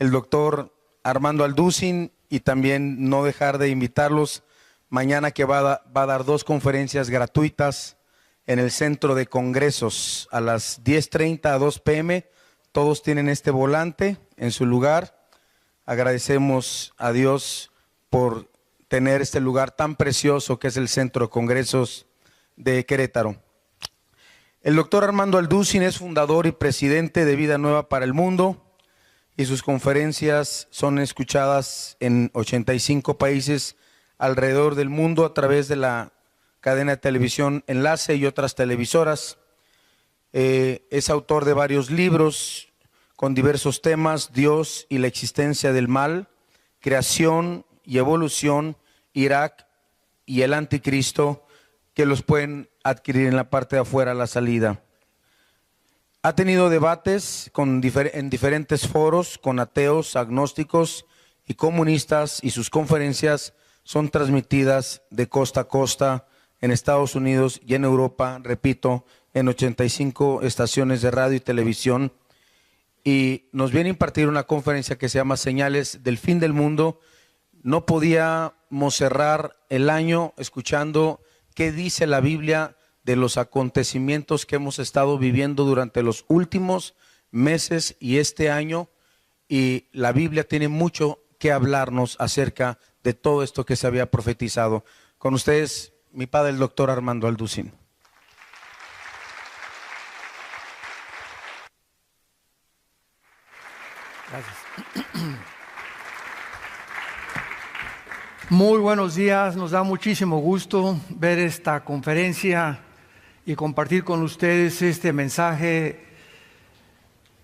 el doctor Armando Alducin, y también no dejar de invitarlos mañana, que va a dar 2 conferencias gratuitas en el Centro de Congresos a las 10:30 a 2 p.m. Todos tienen este volante en su lugar. Agradecemos a Dios por tener este lugar tan precioso que es el Centro de Congresos de Querétaro. El doctor Armando Alducin es fundador y presidente de Vida Nueva para el Mundo, y sus conferencias son escuchadas en 85 países alrededor del mundo a través de la cadena de televisión Enlace y otras televisoras. Es autor de varios libros con diversos temas: Dios y la existencia del mal, Creación y evolución, Irak y el anticristo, que los pueden adquirir en la parte de afuera a la salida. Ha tenido debates en diferentes foros con ateos, agnósticos y comunistas, y sus conferencias son transmitidas de costa a costa en Estados Unidos y en Europa, repito, en 85 estaciones de radio y televisión. Y nos viene a impartir una conferencia que se llama Señales del Fin del Mundo. No podíamos cerrar el año escuchando qué dice la Biblia de los acontecimientos que hemos estado viviendo durante los últimos meses y este año, y la Biblia tiene mucho que hablarnos acerca de todo esto que se había profetizado. Con ustedes, mi padre, el doctor Armando Alducin. Gracias. Muy buenos días, nos da muchísimo gusto ver esta conferencia y compartir con ustedes este mensaje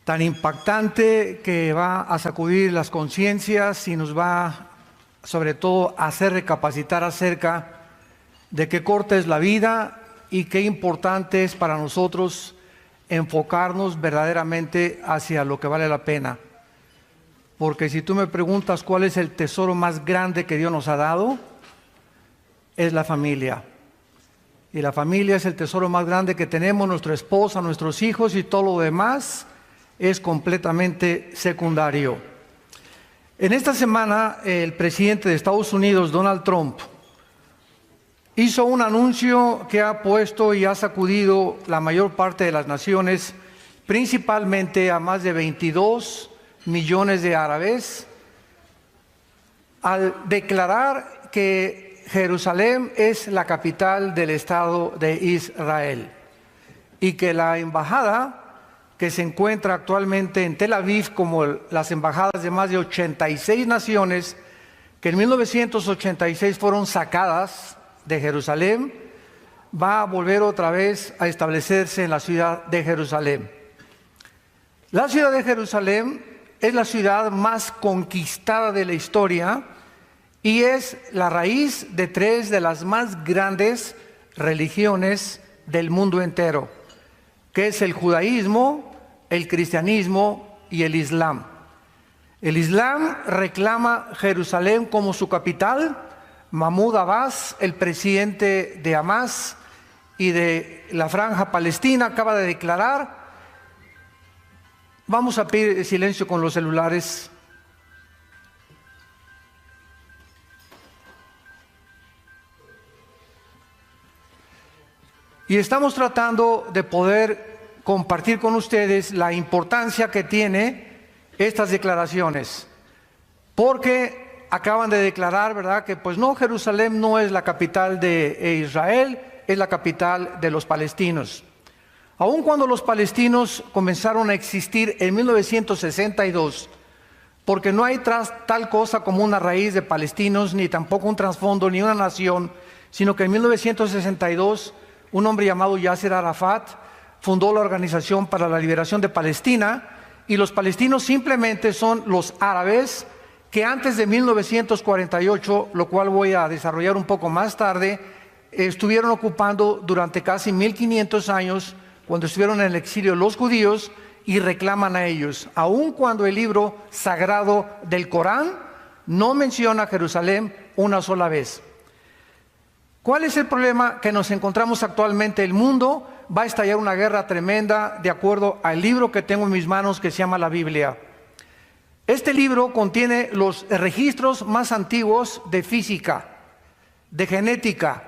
tan impactante que va a sacudir las conciencias y nos va sobre todo a hacer recapacitar acerca de qué corta es la vida y qué importante es para nosotros enfocarnos verdaderamente hacia lo que vale la pena. Porque si tú me preguntas cuál es el tesoro más grande que Dios nos ha dado, es la familia. Y la familia es el tesoro más grande que tenemos, nuestra esposa, nuestros hijos, y todo lo demás es completamente secundario. En esta semana, el presidente de Estados Unidos, Donald Trump, hizo un anuncio que ha puesto y ha sacudido la mayor parte de las naciones, principalmente a más de 22 millones de árabes, al declarar que Jerusalén es la capital del Estado de Israel y que la embajada que se encuentra actualmente en Tel Aviv, como las embajadas de más de 86 naciones que en 1986 fueron sacadas de Jerusalén, va a volver otra vez a establecerse en la ciudad de Jerusalén. La ciudad de Jerusalén es la ciudad más conquistada de la historia y es la raíz de 3 de las más grandes religiones del mundo entero, que es el judaísmo, el cristianismo y el islam. El islam reclama Jerusalén como su capital. Mahmoud Abbas, el presidente de Hamas y de la Franja Palestina, acaba de declarar. Vamos a pedir silencio con los celulares. Y estamos tratando de poder compartir con ustedes la importancia que tiene estas declaraciones, porque acaban de declarar, ¿verdad?, que pues no, Jerusalén no es la capital de Israel, es la capital de los palestinos. Aun cuando los palestinos comenzaron a existir en 1962, porque no hay tal cosa como una raíz de palestinos, ni tampoco un trasfondo, ni una nación, sino que en 1962 un hombre llamado Yasser Arafat fundó la Organización para la Liberación de Palestina, y los palestinos simplemente son los árabes que antes de 1948, lo cual voy a desarrollar un poco más tarde, estuvieron ocupando durante casi 1500 años, cuando estuvieron en el exilio los judíos, y reclaman a ellos, aun cuando el libro sagrado del Corán no menciona Jerusalén una sola vez. ¿Cuál es el problema que nos encontramos actualmente? El mundo va a estallar una guerra tremenda, de acuerdo al libro que tengo en mis manos, que se llama la Biblia. Este libro contiene los registros más antiguos de física, de genética,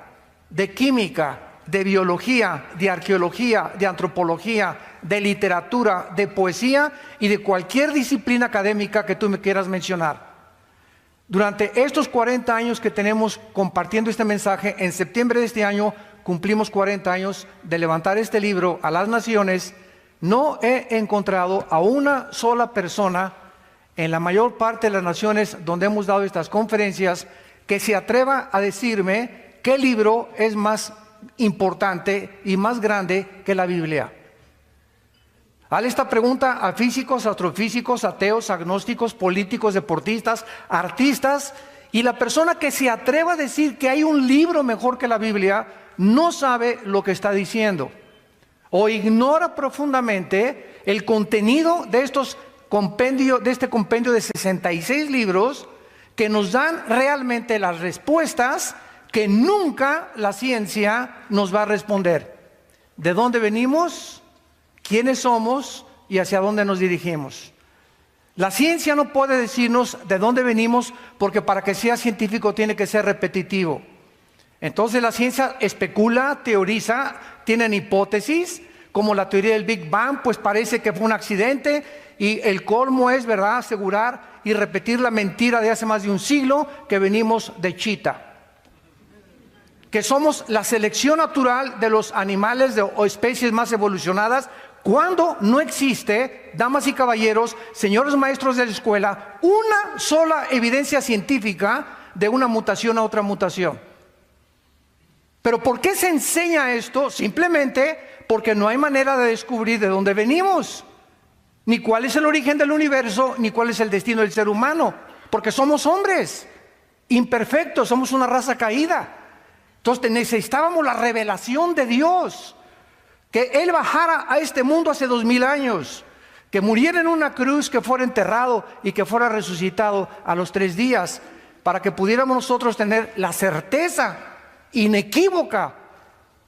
de química, de biología, de arqueología, de antropología, de literatura, de poesía y de cualquier disciplina académica que tú me quieras mencionar. Durante estos 40 años que tenemos compartiendo este mensaje, en septiembre de este año cumplimos 40 años de levantar este libro a las naciones. No he encontrado a una sola persona en la mayor parte de las naciones donde hemos dado estas conferencias que se atreva a decirme qué libro es más importante y más grande que la Biblia. Hazle esta pregunta a físicos, astrofísicos, ateos, agnósticos, políticos, deportistas, artistas, y la persona que se atreva a decir que hay un libro mejor que la Biblia no sabe lo que está diciendo o ignora profundamente el contenido de este compendio de 66 libros que nos dan realmente las respuestas que nunca la ciencia nos va a responder. ¿De dónde venimos? ¿Quiénes somos? ¿Y hacia dónde nos dirigimos? La ciencia no puede decirnos de dónde venimos, porque para que sea científico tiene que ser repetitivo. Entonces la ciencia especula, teoriza, tienen hipótesis, como la teoría del Big Bang, pues parece que fue un accidente, y el colmo es, ¿verdad?, asegurar y repetir la mentira de hace más de un siglo, que venimos de chita, que somos la selección natural de los animales o especies más evolucionadas, cuando no existe, damas y caballeros, señores maestros de la escuela, una sola evidencia científica de una mutación a otra mutación. ¿Pero por qué se enseña esto? Simplemente porque no hay manera de descubrir de dónde venimos, ni cuál es el origen del universo, ni cuál es el destino del ser humano, porque somos hombres imperfectos, somos una raza caída. Entonces necesitábamos la revelación de Dios, que Él bajara a este mundo hace 2000 años, que muriera en una cruz, que fuera enterrado y que fuera resucitado a los 3 días, para que pudiéramos nosotros tener la certeza inequívoca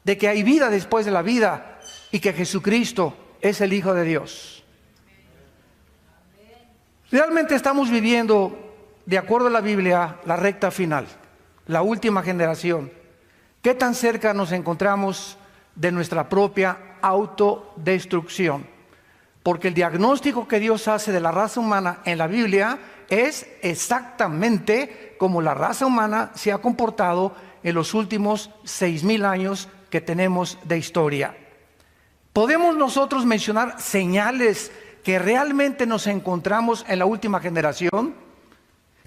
de que hay vida después de la vida y que Jesucristo es el Hijo de Dios. Realmente estamos viviendo, de acuerdo a la Biblia, la recta final, la última generación. ¿Qué tan cerca nos encontramos de nuestra propia autodestrucción? Porque el diagnóstico que Dios hace de la raza humana en la Biblia es exactamente como la raza humana se ha comportado en los últimos 6000 años que tenemos de historia. ¿Podemos nosotros mencionar señales que realmente nos encontramos en la última generación?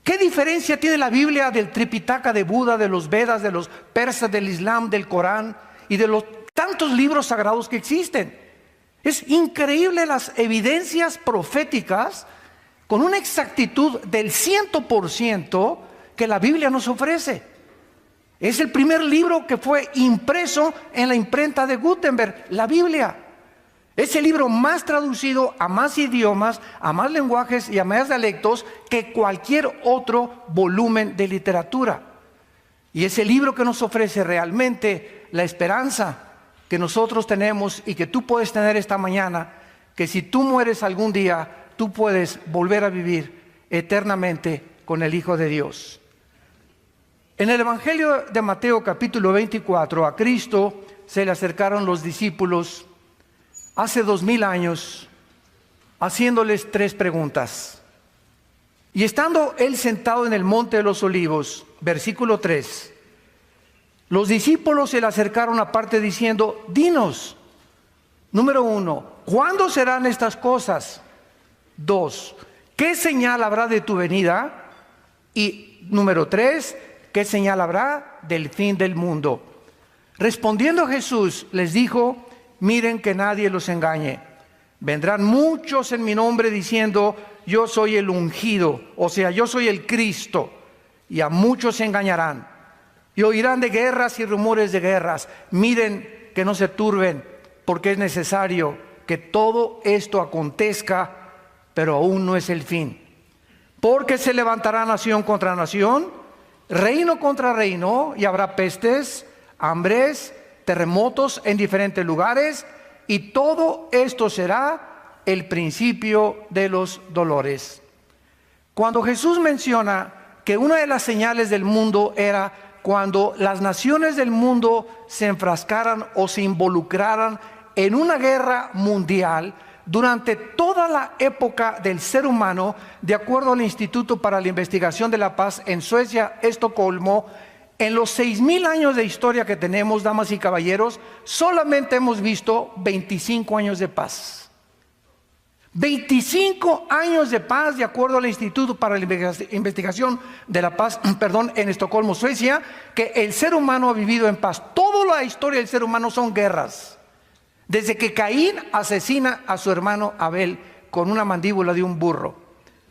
¿Qué diferencia tiene la Biblia del Tripitaka de Buda, de los Vedas, de los persas, del Islam, del Corán y de los tantos libros sagrados que existen? Es increíble las evidencias proféticas con una exactitud del 100% que la Biblia nos ofrece. Es el primer libro que fue impreso en la imprenta de Gutenberg, la Biblia. Es el libro más traducido a más idiomas, a más lenguajes y a más dialectos que cualquier otro volumen de literatura. Y es el libro que nos ofrece realmente la esperanza que nosotros tenemos y que tú puedes tener esta mañana, que si tú mueres algún día, tú puedes volver a vivir eternamente con el Hijo de Dios. En el Evangelio de Mateo capítulo 24, a Cristo se le acercaron los discípulos hace 2000 años, haciéndoles 3 preguntas. Y estando él sentado en el monte de los olivos, versículo 3, los discípulos se le acercaron aparte diciendo: dinos, número 1, ¿cuándo serán estas cosas? 2, ¿qué señal habrá de tu venida? Y número 3, ¿qué señal habrá del fin del mundo? Respondiendo Jesús les dijo: miren que nadie los engañe. Vendrán muchos en mi nombre diciendo: yo soy el ungido, o sea, yo soy el Cristo, y a muchos se engañarán. Y oirán de guerras y rumores de guerras. Miren que no se turben, porque es necesario que todo esto acontezca, pero aún no es el fin. Porque se levantará nación contra nación, reino contra reino, y habrá pestes, hambres, terremotos en diferentes lugares, y todo esto será el principio de los dolores. Cuando Jesús menciona que una de las señales del mundo era cuando las naciones del mundo se enfrascaran o se involucraran en una guerra mundial, durante toda la época del ser humano, de acuerdo al Instituto para la Investigación de la Paz en Suecia, Estocolmo, en los 6,000 años de historia que tenemos, damas y caballeros, solamente hemos visto 25 años de paz. 25 años de paz, de acuerdo al Instituto para la Investigación de la Paz, en Estocolmo, Suecia, que el ser humano ha vivido en paz. Toda la historia del ser humano son guerras. Desde que Caín asesina a su hermano Abel con una mandíbula de un burro.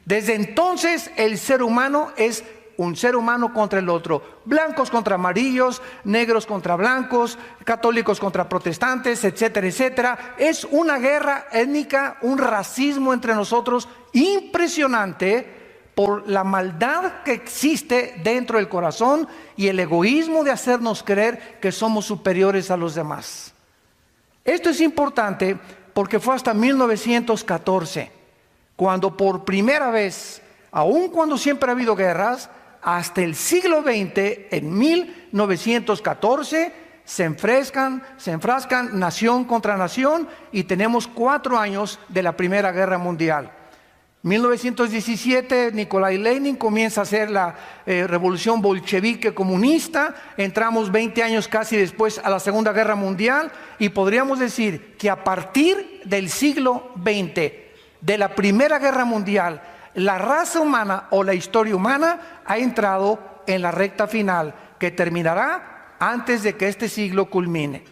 Desde entonces el ser humano es un ser humano contra el otro. Blancos contra amarillos, negros contra blancos, católicos contra protestantes, etcétera, etcétera. Es una guerra étnica, un racismo entre nosotros impresionante por la maldad que existe dentro del corazón y el egoísmo de hacernos creer que somos superiores a los demás. Esto es importante porque fue hasta 1914, cuando por primera vez, aun cuando siempre ha habido guerras, hasta el siglo XX, en 1914, se enfrascan nación contra nación y tenemos 4 años de la Primera Guerra Mundial. 1917, Nikolai Lenin comienza a hacer la revolución bolchevique comunista. Entramos 20 años casi después a la Segunda Guerra Mundial y podríamos decir que a partir del siglo XX, de la Primera Guerra Mundial, la raza humana o la historia humana ha entrado en la recta final que terminará antes de que este siglo culmine.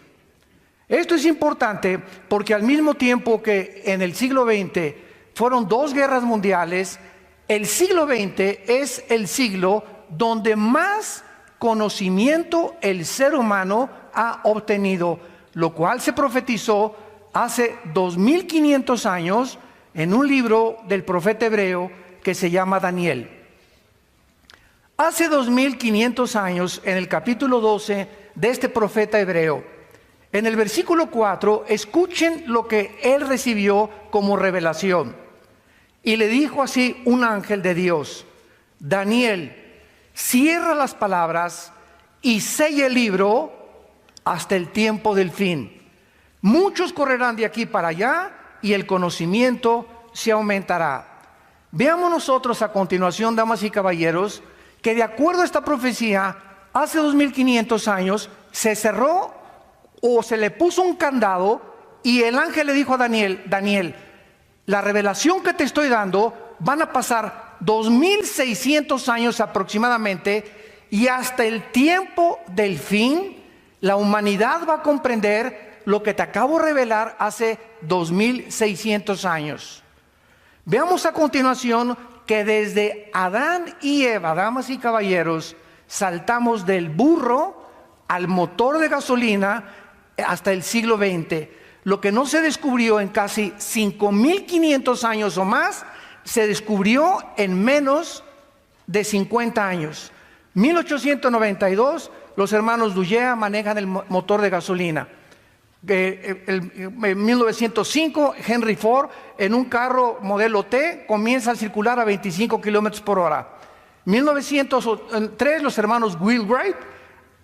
Esto es importante porque al mismo tiempo que en el siglo XX fueron 2 guerras mundiales, el siglo XX es el siglo donde más conocimiento el ser humano ha obtenido, lo cual se profetizó hace 2500 años en un libro del profeta hebreo que se llama Daniel. Hace 2500 años, en el capítulo 12 de este profeta hebreo, en el versículo 4, escuchen lo que él recibió como revelación. Y le dijo así un ángel de Dios: Daniel, cierra las palabras y sella el libro hasta el tiempo del fin. Muchos correrán de aquí para allá y el conocimiento se aumentará. Veamos nosotros a continuación, damas y caballeros, que de acuerdo a esta profecía, hace 2500 años se cerró o se le puso un candado y el ángel le dijo a Daniel: Daniel, la revelación que te estoy dando van a pasar 2600 años aproximadamente y hasta el tiempo del fin la humanidad va a comprender lo que te acabo de revelar hace 2600 años. Veamos a continuación que desde Adán y Eva, damas y caballeros, saltamos del burro al motor de gasolina hasta el siglo XX. Lo que no se descubrió en casi 5500 años o más, se descubrió en menos de 50 años. 1892, los hermanos Dugea manejan el motor de gasolina. En 1905, Henry Ford, en un carro modelo T, comienza a circular a 25 kilómetros por hora. 1903, los hermanos Wheelwright,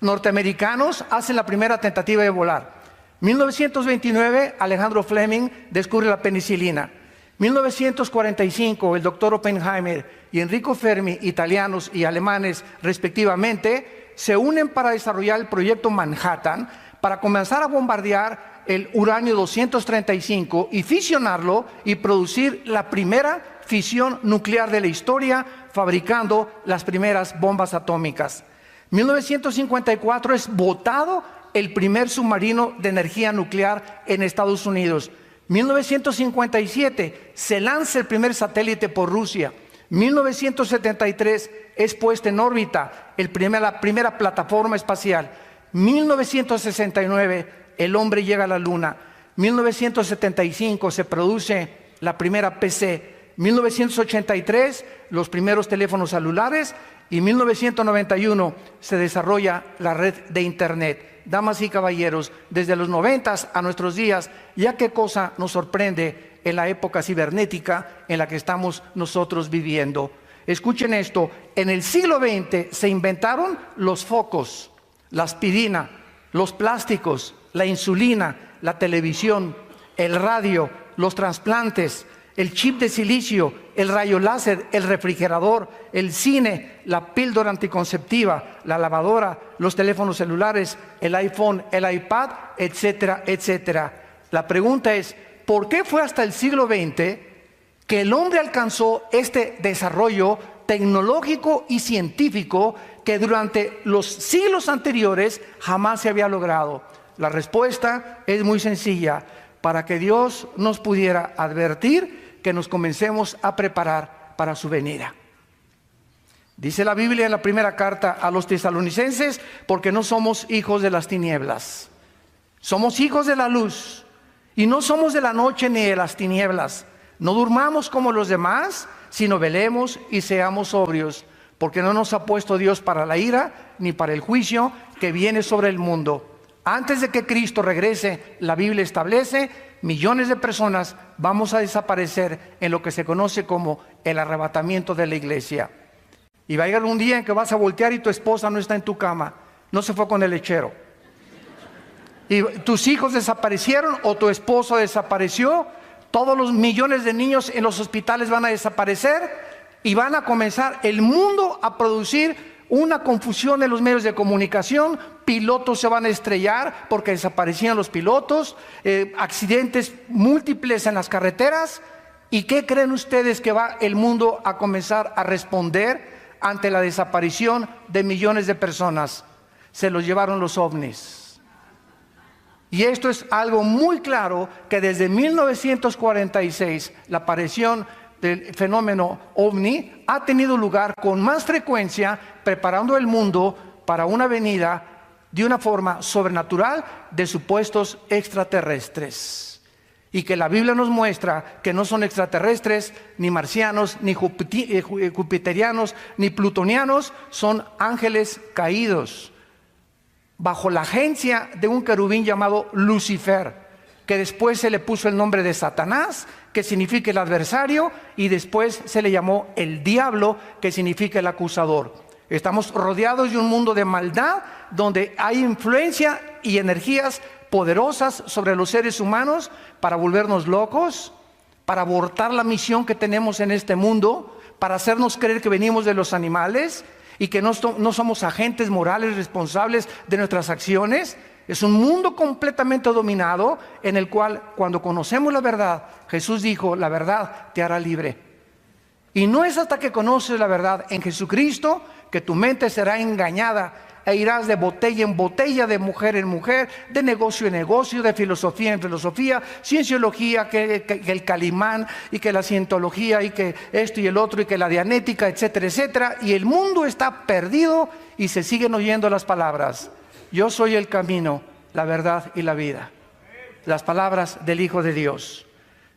norteamericanos, hacen la primera tentativa de volar. 1929, Alejandro Fleming descubre la penicilina. 1945, el doctor Oppenheimer y Enrico Fermi, italianos y alemanes respectivamente, se unen para desarrollar el proyecto Manhattan, para comenzar a bombardear el uranio 235 y fisionarlo y producir la primera fisión nuclear de la historia, fabricando las primeras bombas atómicas. 1954 es botado el primer submarino de energía nuclear en Estados Unidos. 1957 se lanza el primer satélite por Rusia. 1973 es puesta en órbita la primera plataforma espacial. 1969 el hombre llega a la luna. 1975 se produce la primera PC. 1983 los primeros teléfonos celulares y 1991 se desarrolla la red de internet. Damas y caballeros, desde los 90 a nuestros días, ya qué cosa nos sorprende en la época cibernética en la que estamos nosotros viviendo. Escuchen esto, en el siglo XX se inventaron los focos, la aspirina, los plásticos, la insulina, la televisión, el radio, los trasplantes, el chip de silicio, el rayo láser, el refrigerador, el cine, la píldora anticonceptiva, la lavadora, los teléfonos celulares, el iPhone, el iPad, etcétera, etcétera. La pregunta es, ¿por qué fue hasta el siglo XX que el hombre alcanzó este desarrollo tecnológico y científico que durante los siglos anteriores jamás se había logrado? La respuesta es muy sencilla, para que Dios nos pudiera advertir que nos comencemos a preparar para su venida. Dice la Biblia en la primera carta a los tesalonicenses, porque no somos hijos de las tinieblas, somos hijos de la luz, y no somos de la noche ni de las tinieblas. No durmamos como los demás, sino velemos y seamos sobrios, porque no nos ha puesto Dios para la ira, ni para el juicio que viene sobre el mundo. Antes de que Cristo regrese, la Biblia establece, millones de personas vamos a desaparecer en lo que se conoce como el arrebatamiento de la iglesia. Y va a llegar un día en que vas a voltear y tu esposa no está en tu cama, no se fue con el lechero. Y tus hijos desaparecieron o tu esposo desapareció. Todos los millones de niños en los hospitales van a desaparecer y van a comenzar el mundo a producir una confusión en los medios de comunicación. Pilotos se van a estrellar porque desaparecían los pilotos, accidentes múltiples en las carreteras. ¿Y qué creen ustedes que va el mundo a comenzar a responder ante la desaparición de millones de personas? Se los llevaron los ovnis. Y esto es algo muy claro, que desde 1946 la aparición del fenómeno ovni ha tenido lugar con más frecuencia, preparando el mundo para una venida de una forma sobrenatural de supuestos extraterrestres. Y que la Biblia nos muestra que no son extraterrestres, ni marcianos, ni jupiterianos, ni plutonianos, son ángeles caídos, bajo la agencia de un querubín llamado Lucifer, que después se le puso el nombre de Satanás, que significa el adversario, y después se le llamó el diablo, que significa el acusador. Estamos rodeados de un mundo de maldad, donde hay influencia y energías poderosas sobre los seres humanos para volvernos locos, para abortar la misión que tenemos en este mundo, para hacernos creer que venimos de los animales y que no somos agentes morales responsables de nuestras acciones. Es un mundo completamente dominado, en el cual, cuando conocemos la verdad, Jesús dijo, la verdad te hará libre. Y no es hasta que conoces la verdad en Jesucristo que tu mente será engañada e irás de botella en botella, de mujer en mujer, de negocio en negocio, de filosofía en filosofía, cienciología, que el Calimán, y que la cientología, y que esto y el otro, y que la dianética, etcétera, etcétera. Y el mundo está perdido y se siguen oyendo las palabras: yo soy el camino, la verdad y la vida. Las palabras del Hijo de Dios.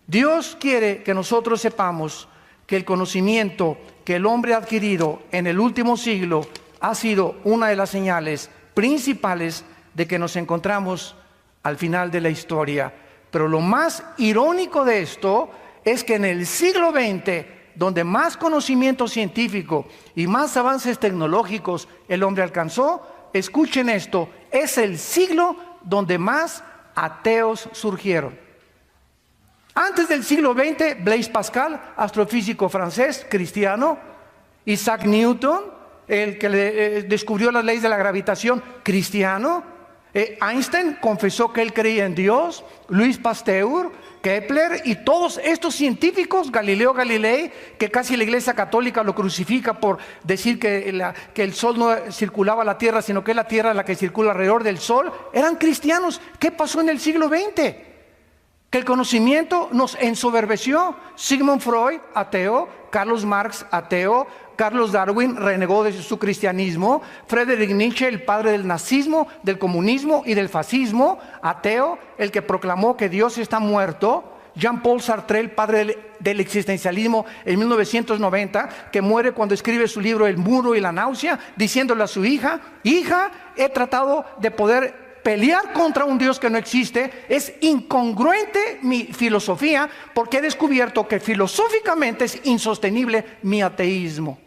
Dios quiere que nosotros sepamos que el conocimiento que el hombre ha adquirido en el último siglo ha sido una de las señales principales de que nos encontramos al final de la historia. Pero lo más irónico de esto es que en el siglo XX, donde más conocimiento científico y más avances tecnológicos el hombre alcanzó, escuchen esto, es el siglo donde más ateos surgieron. Antes del siglo XX, Blaise Pascal, astrofísico francés, cristiano; Isaac Newton, el que descubrió las leyes de la gravitación, cristiano; Einstein confesó que él creía en Dios; Louis Pasteur, Kepler y todos estos científicos, Galileo Galilei, que casi la Iglesia Católica lo crucifica por decir que el Sol no circulaba la Tierra, sino que es la Tierra la que circula alrededor del Sol, eran cristianos. ¿Qué pasó en el siglo XX? Que el conocimiento nos ensoberbeció. Sigmund Freud, ateo; Carlos Marx, ateo; Carlos Darwin renegó de su cristianismo; Friedrich Nietzsche, el padre del nazismo, del comunismo y del fascismo, ateo, el que proclamó que Dios está muerto; Jean-Paul Sartre, el padre del existencialismo, en 1990, que muere cuando escribe su libro El muro y la náusea, diciéndole a su hija: hija, he tratado de poder pelear contra un Dios que no existe. Es incongruente mi filosofía, porque he descubierto que filosóficamente es insostenible mi ateísmo.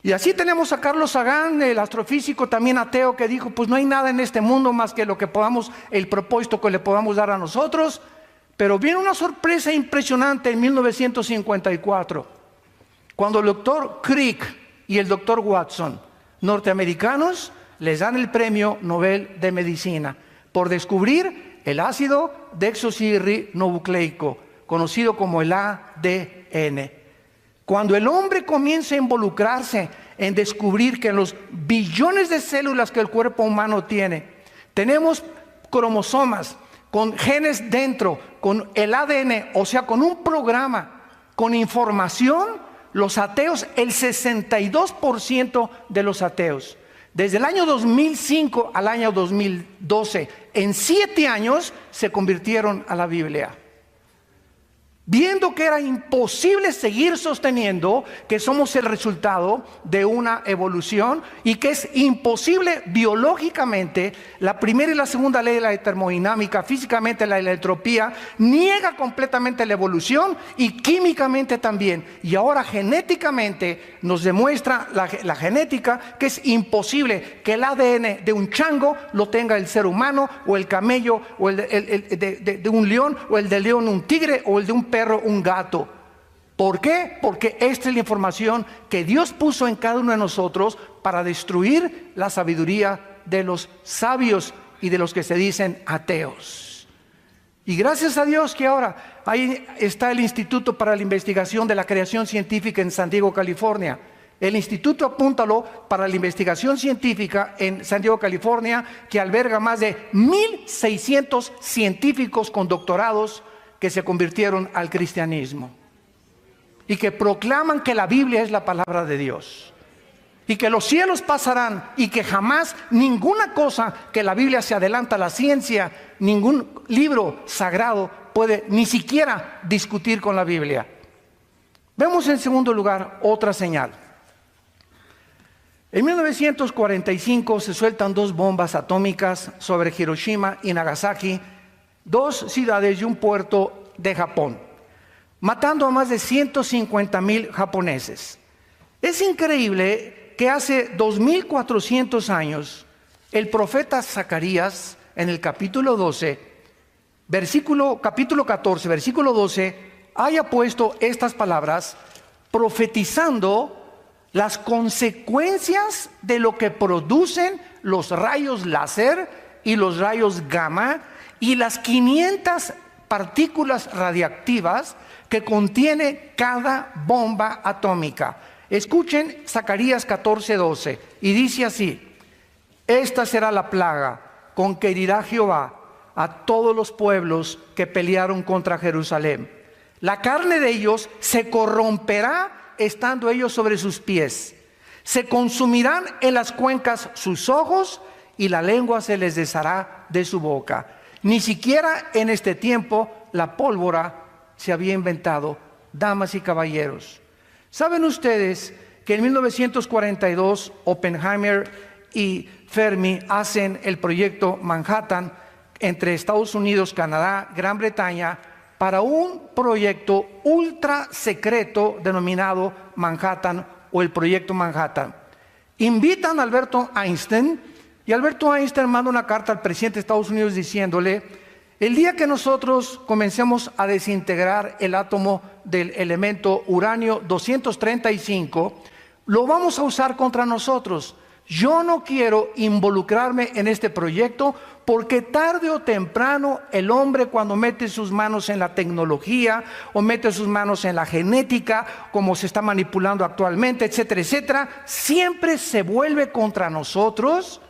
Y así tenemos a Carlos Sagan, el astrofísico también ateo, que dijo, pues no hay nada en este mundo más que lo que podamos, el propósito que le podamos dar a nosotros. Pero viene una sorpresa impresionante en 1954, cuando el doctor Crick y el doctor Watson, norteamericanos, les dan el premio Nobel de Medicina por descubrir el ácido desoxirribonucleico, conocido como el ADN. Cuando el hombre comienza a involucrarse en descubrir que en los billones de células que el cuerpo humano tiene, tenemos cromosomas con genes dentro, con el ADN, o sea, con un programa, con información, los ateos, el 62% de los ateos, desde el año 2005 al año 2012, en 7 años se convirtieron a la Biblia. Viendo que era imposible seguir sosteniendo que somos el resultado de una evolución y que es imposible biológicamente, la primera y la segunda ley de la termodinámica, físicamente la entropía, niega completamente la evolución y químicamente también. Y ahora genéticamente nos demuestra la genética que es imposible que el ADN de un chango lo tenga el ser humano, o el camello, o el de un león, o el de león un tigre, o el de un perro, un gato. ¿Por qué? Porque esta es la información que Dios puso en cada uno de nosotros para destruir la sabiduría de los sabios y de los que se dicen ateos. Y gracias a Dios que ahora ahí está el Instituto para la Investigación de la Creación Científica en San Diego, California. El Instituto Apúntalo para la Investigación Científica en San Diego, California, que alberga más de 1,600 científicos con doctorados que se convirtieron al cristianismo y que proclaman que la Biblia es la palabra de Dios y que los cielos pasarán y que jamás ninguna cosa que la Biblia se adelanta a la ciencia, ningún libro sagrado puede ni siquiera discutir con la Biblia. Vemos en segundo lugar otra señal. En 1945 se sueltan 2 bombas atómicas sobre Hiroshima y Nagasaki, 2 ciudades y un puerto de Japón, matando a más de 150,000 japoneses. Es increíble que hace 2400 años el profeta Zacarías, en el capítulo 12, capítulo 14, versículo 12, haya puesto estas palabras profetizando las consecuencias de lo que producen los rayos láser y los rayos gamma y las 500 partículas radiactivas que contiene cada bomba atómica. Escuchen Zacarías 14:12 y dice así: esta será la plaga con que herirá Jehová a todos los pueblos que pelearon contra Jerusalén. La carne de ellos se corromperá estando ellos sobre sus pies. Se consumirán en las cuencas sus ojos y la lengua se les deshará de su boca. Ni siquiera en este tiempo la pólvora se había inventado. Damas y caballeros, ¿saben ustedes que en 1942 Oppenheimer y Fermi hacen el proyecto Manhattan entre Estados Unidos, Canadá, Gran Bretaña, para un proyecto ultra secreto denominado Manhattan o el proyecto Manhattan? Invitan a Alberto Einstein y Alberto Einstein manda una carta al presidente de Estados Unidos diciéndole: el día que nosotros comencemos a desintegrar el átomo del elemento uranio 235, lo vamos a usar contra nosotros. Yo no quiero involucrarme en este proyecto porque tarde o temprano el hombre, cuando mete sus manos en la tecnología o mete sus manos en la genética, como se está manipulando actualmente, etcétera, etcétera, siempre se vuelve contra nosotros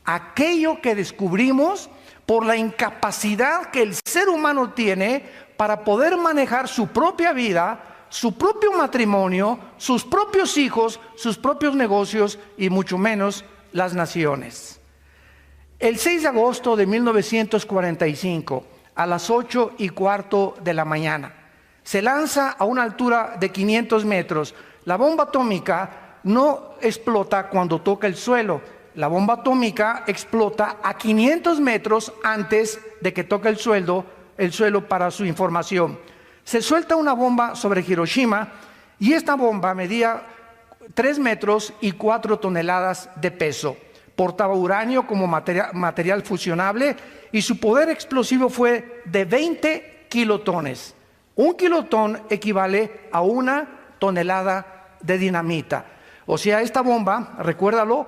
aquello que descubrimos por la incapacidad que el ser humano tiene para poder manejar su propia vida, su propio matrimonio, sus propios hijos, sus propios negocios y mucho menos las naciones. El 6 de agosto de 1945, a las 8:15 de la mañana, se lanza a una altura de 500 metros. La bomba atómica no explota cuando toca el suelo, la bomba atómica explota a 500 metros antes de que toque el suelo para su información. Se suelta una bomba sobre Hiroshima y esta bomba medía 3 metros y 4 toneladas de peso. Portaba uranio como material fusionable y su poder explosivo fue de 20 kilotones. Un kilotón equivale a 1 tonelada de dinamita. O sea, esta bomba, recuérdalo,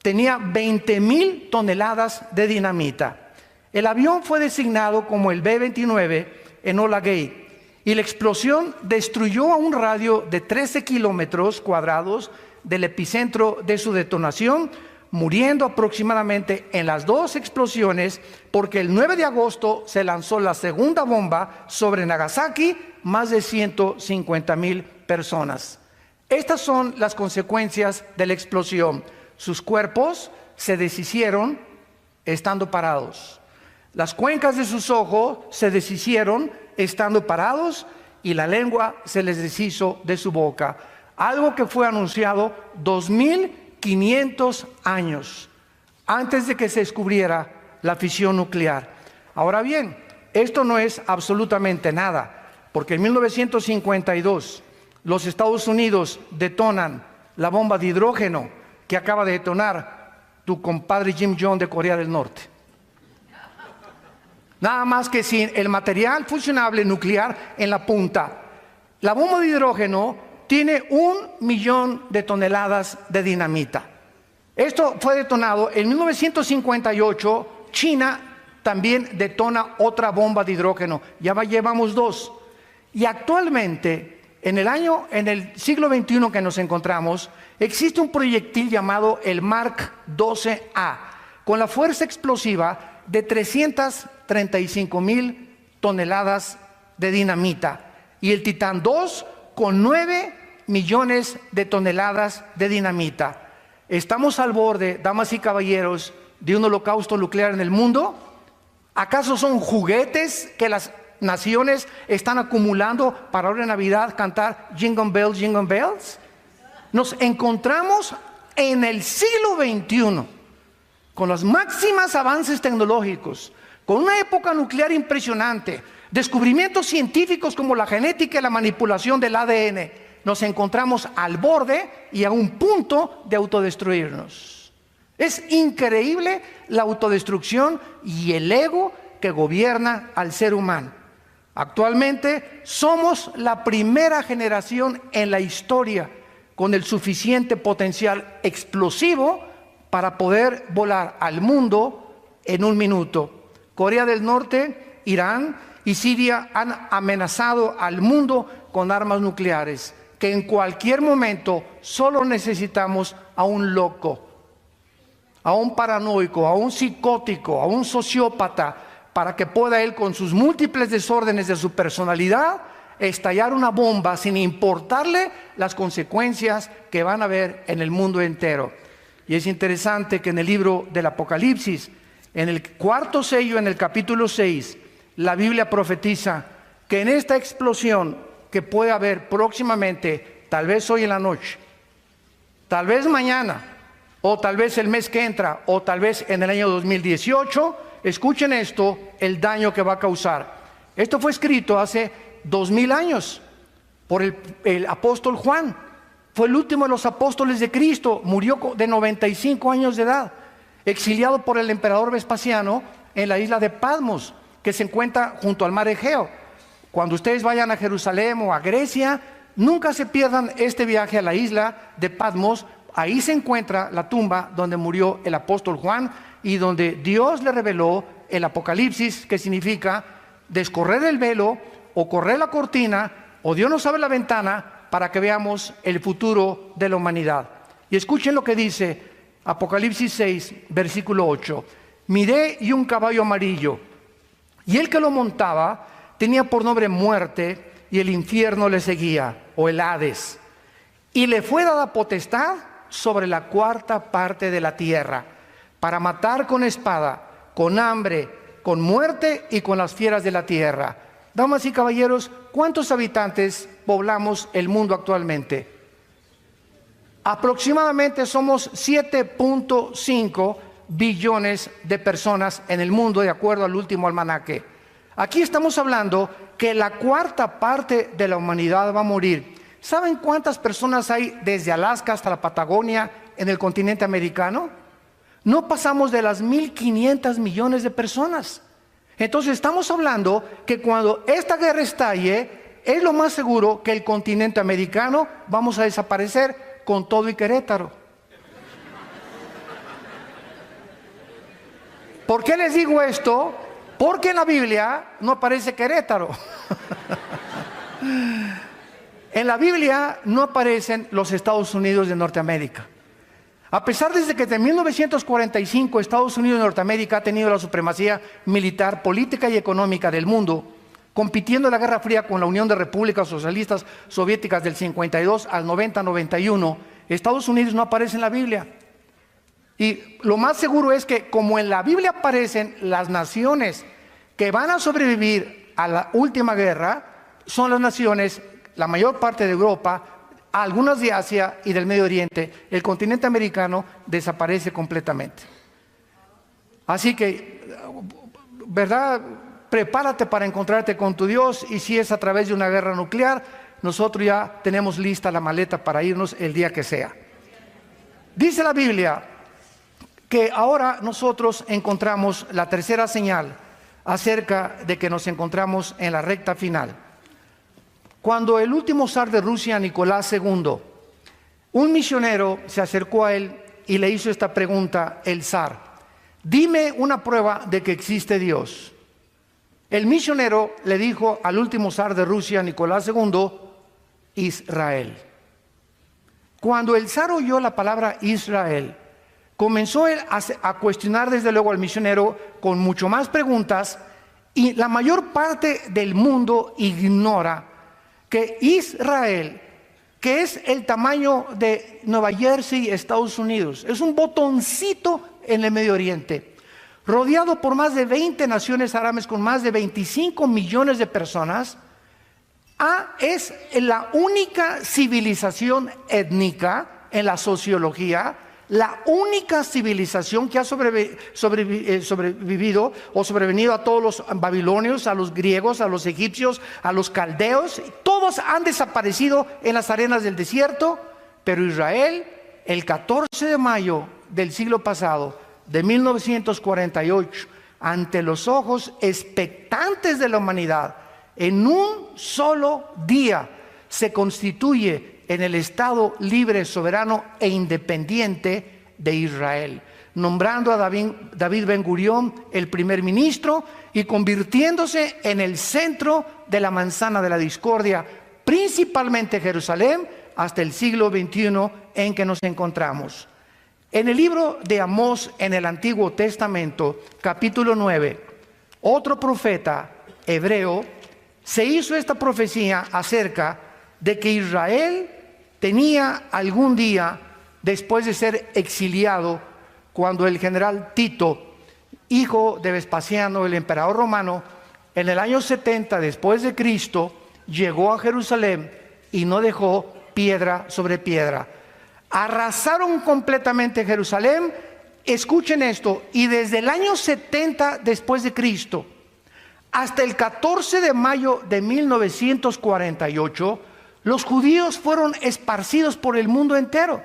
tenía 20,000 toneladas de dinamita. El avión fue designado como el B-29 Enola Gay y la explosión destruyó a un radio de 13 kilómetros cuadrados del epicentro de su detonación, muriendo aproximadamente en las 2 explosiones, porque el 9 de agosto se lanzó la segunda bomba sobre Nagasaki, más de 150,000 personas. Estas son las consecuencias de la explosión. Sus cuerpos se deshicieron estando parados. Las cuencas de sus ojos se deshicieron estando parados y la lengua se les deshizo de su boca. Algo que fue anunciado 2500 años antes de que se descubriera la fisión nuclear. Ahora bien, esto no es absolutamente nada, porque en 1952 los Estados Unidos detonan la bomba de hidrógeno que acaba de detonar tu compadre Kim Jong de Corea del Norte. Nada más que sin el material fusionable nuclear en la punta. La bomba de hidrógeno tiene 1,000,000 de toneladas de dinamita. Esto fue detonado en 1958. China también detona otra bomba de hidrógeno. Ya llevamos 2. Y actualmente, en el siglo XXI que nos encontramos, existe un proyectil llamado el Mark 12A, con la fuerza explosiva de 335,000 toneladas de dinamita, y el Titán 2 con 9 millones de toneladas de dinamita. ¿Estamos al borde, damas y caballeros, de un holocausto nuclear en el mundo? ¿Acaso son juguetes que las naciones están acumulando para ahora en Navidad cantar Jingle Bells, Jingle Bells? Nos encontramos en el siglo XXI con los máximos avances tecnológicos, con una época nuclear impresionante, descubrimientos científicos como la genética y la manipulación del ADN. Nos encontramos al borde y a un punto de autodestruirnos. Es increíble la autodestrucción y el ego que gobierna al ser humano. Actualmente somos la primera generación en la historia con el suficiente potencial explosivo para poder volar al mundo en 1 minuto. Corea del Norte, Irán y Siria han amenazado al mundo con armas nucleares, que en cualquier momento solo necesitamos a un loco, a un paranoico, a un psicótico, a un sociópata, para que pueda él, con sus múltiples desórdenes de su personalidad, estallar una bomba sin importarle las consecuencias que van a haber en el mundo entero. Y es interesante que en el libro del Apocalipsis, en el 4.º sello, en el capítulo 6, la Biblia profetiza que en esta explosión que puede haber próximamente, tal vez hoy en la noche, tal vez mañana, o tal vez el mes que entra, o tal vez en el año 2018, escuchen esto, el daño que va a causar. Esto fue escrito hace 2000 años por el apóstol Juan. Fue el último de los apóstoles de Cristo. Murió de 95 años de edad, exiliado por el emperador Vespasiano en la isla de Patmos, que se encuentra junto al mar Egeo. Cuando ustedes vayan a Jerusalén o a Grecia, nunca se pierdan este viaje a la isla de Patmos. Ahí se encuentra la tumba donde murió el apóstol Juan y donde Dios le reveló el Apocalipsis, que significa descorrer el velo o correr la cortina, o Dios nos abre la ventana para que veamos el futuro de la humanidad. Y escuchen lo que dice Apocalipsis 6, versículo 8. Miré y un caballo amarillo, y el que lo montaba tenía por nombre Muerte, y el infierno le seguía, o el Hades. Y le fue dada potestad sobre la 4ª parte de la tierra, para matar con espada, con hambre, con muerte y con las fieras de la tierra. Damas y caballeros, ¿cuántos habitantes poblamos el mundo actualmente? Aproximadamente somos 7.5 billones de personas en el mundo, de acuerdo al último almanaque. Aquí estamos hablando que la cuarta parte de la humanidad va a morir. ¿Saben cuántas personas hay desde Alaska hasta la Patagonia en el continente americano? No pasamos de las 1.500 millones de personas. Entonces estamos hablando que cuando esta guerra estalle, es lo más seguro que el continente americano vamos a desaparecer con todo y Querétaro. ¿Por qué les digo esto? Porque en la Biblia no aparece Querétaro. En la Biblia no aparecen los Estados Unidos de Norteamérica. A pesar de que desde 1945 Estados Unidos de Norteamérica ha tenido la supremacía militar, política y económica del mundo, compitiendo en la Guerra Fría con la Unión de Repúblicas Socialistas Soviéticas del 52 al 90-91, Estados Unidos no aparece en la Biblia. Y lo más seguro es que, como en la Biblia aparecen las naciones que van a sobrevivir a la última guerra, son las naciones, la mayor parte de Europa, algunas de Asia y del Medio Oriente. El continente americano desaparece completamente. Así que, ¿verdad? Prepárate para encontrarte con tu Dios, y si es a través de una guerra nuclear, nosotros ya tenemos lista la maleta para irnos el día que sea. Dice la Biblia que ahora nosotros encontramos la tercera señal acerca de que nos encontramos en la recta final. Cuando el último zar de Rusia, Nicolás II, un misionero se acercó a él y le hizo esta pregunta, el zar: dime una prueba de que existe Dios. El misionero le dijo al último zar de Rusia, Nicolás II, Israel. Cuando el zar oyó la palabra Israel, comenzó él a cuestionar desde luego al misionero con mucho más preguntas, y la mayor parte del mundo ignora que Israel, que es el tamaño de Nueva Jersey, Estados Unidos, es un botoncito en el Medio Oriente, rodeado por más de 20 naciones árabes con más de 25 millones de personas, es la única civilización étnica en la sociología, la única civilización que ha sobrevivido o sobrevenido a todos los babilonios, a los griegos, a los egipcios, a los caldeos. Todos han desaparecido en las arenas del desierto, pero Israel, el 14 de mayo del siglo pasado, de 1948, ante los ojos expectantes de la humanidad, en un solo día se constituye en el Estado libre, soberano e independiente de Israel, nombrando a David Ben Gurión el primer ministro y convirtiéndose en el centro de la manzana de la discordia, principalmente Jerusalén, hasta el siglo XXI en que nos encontramos. En el libro de Amós, en el Antiguo Testamento, capítulo 9, otro profeta hebreo se hizo esta profecía acerca de que Israel tenía algún día, después de ser exiliado, cuando el general Tito, hijo de Vespasiano, el emperador romano, en el año 70 después de Cristo, llegó a Jerusalén y no dejó piedra sobre piedra. Arrasaron completamente Jerusalén. Escuchen esto, y desde el año 70 después de Cristo hasta el 14 de mayo de 1948, los judíos fueron esparcidos por el mundo entero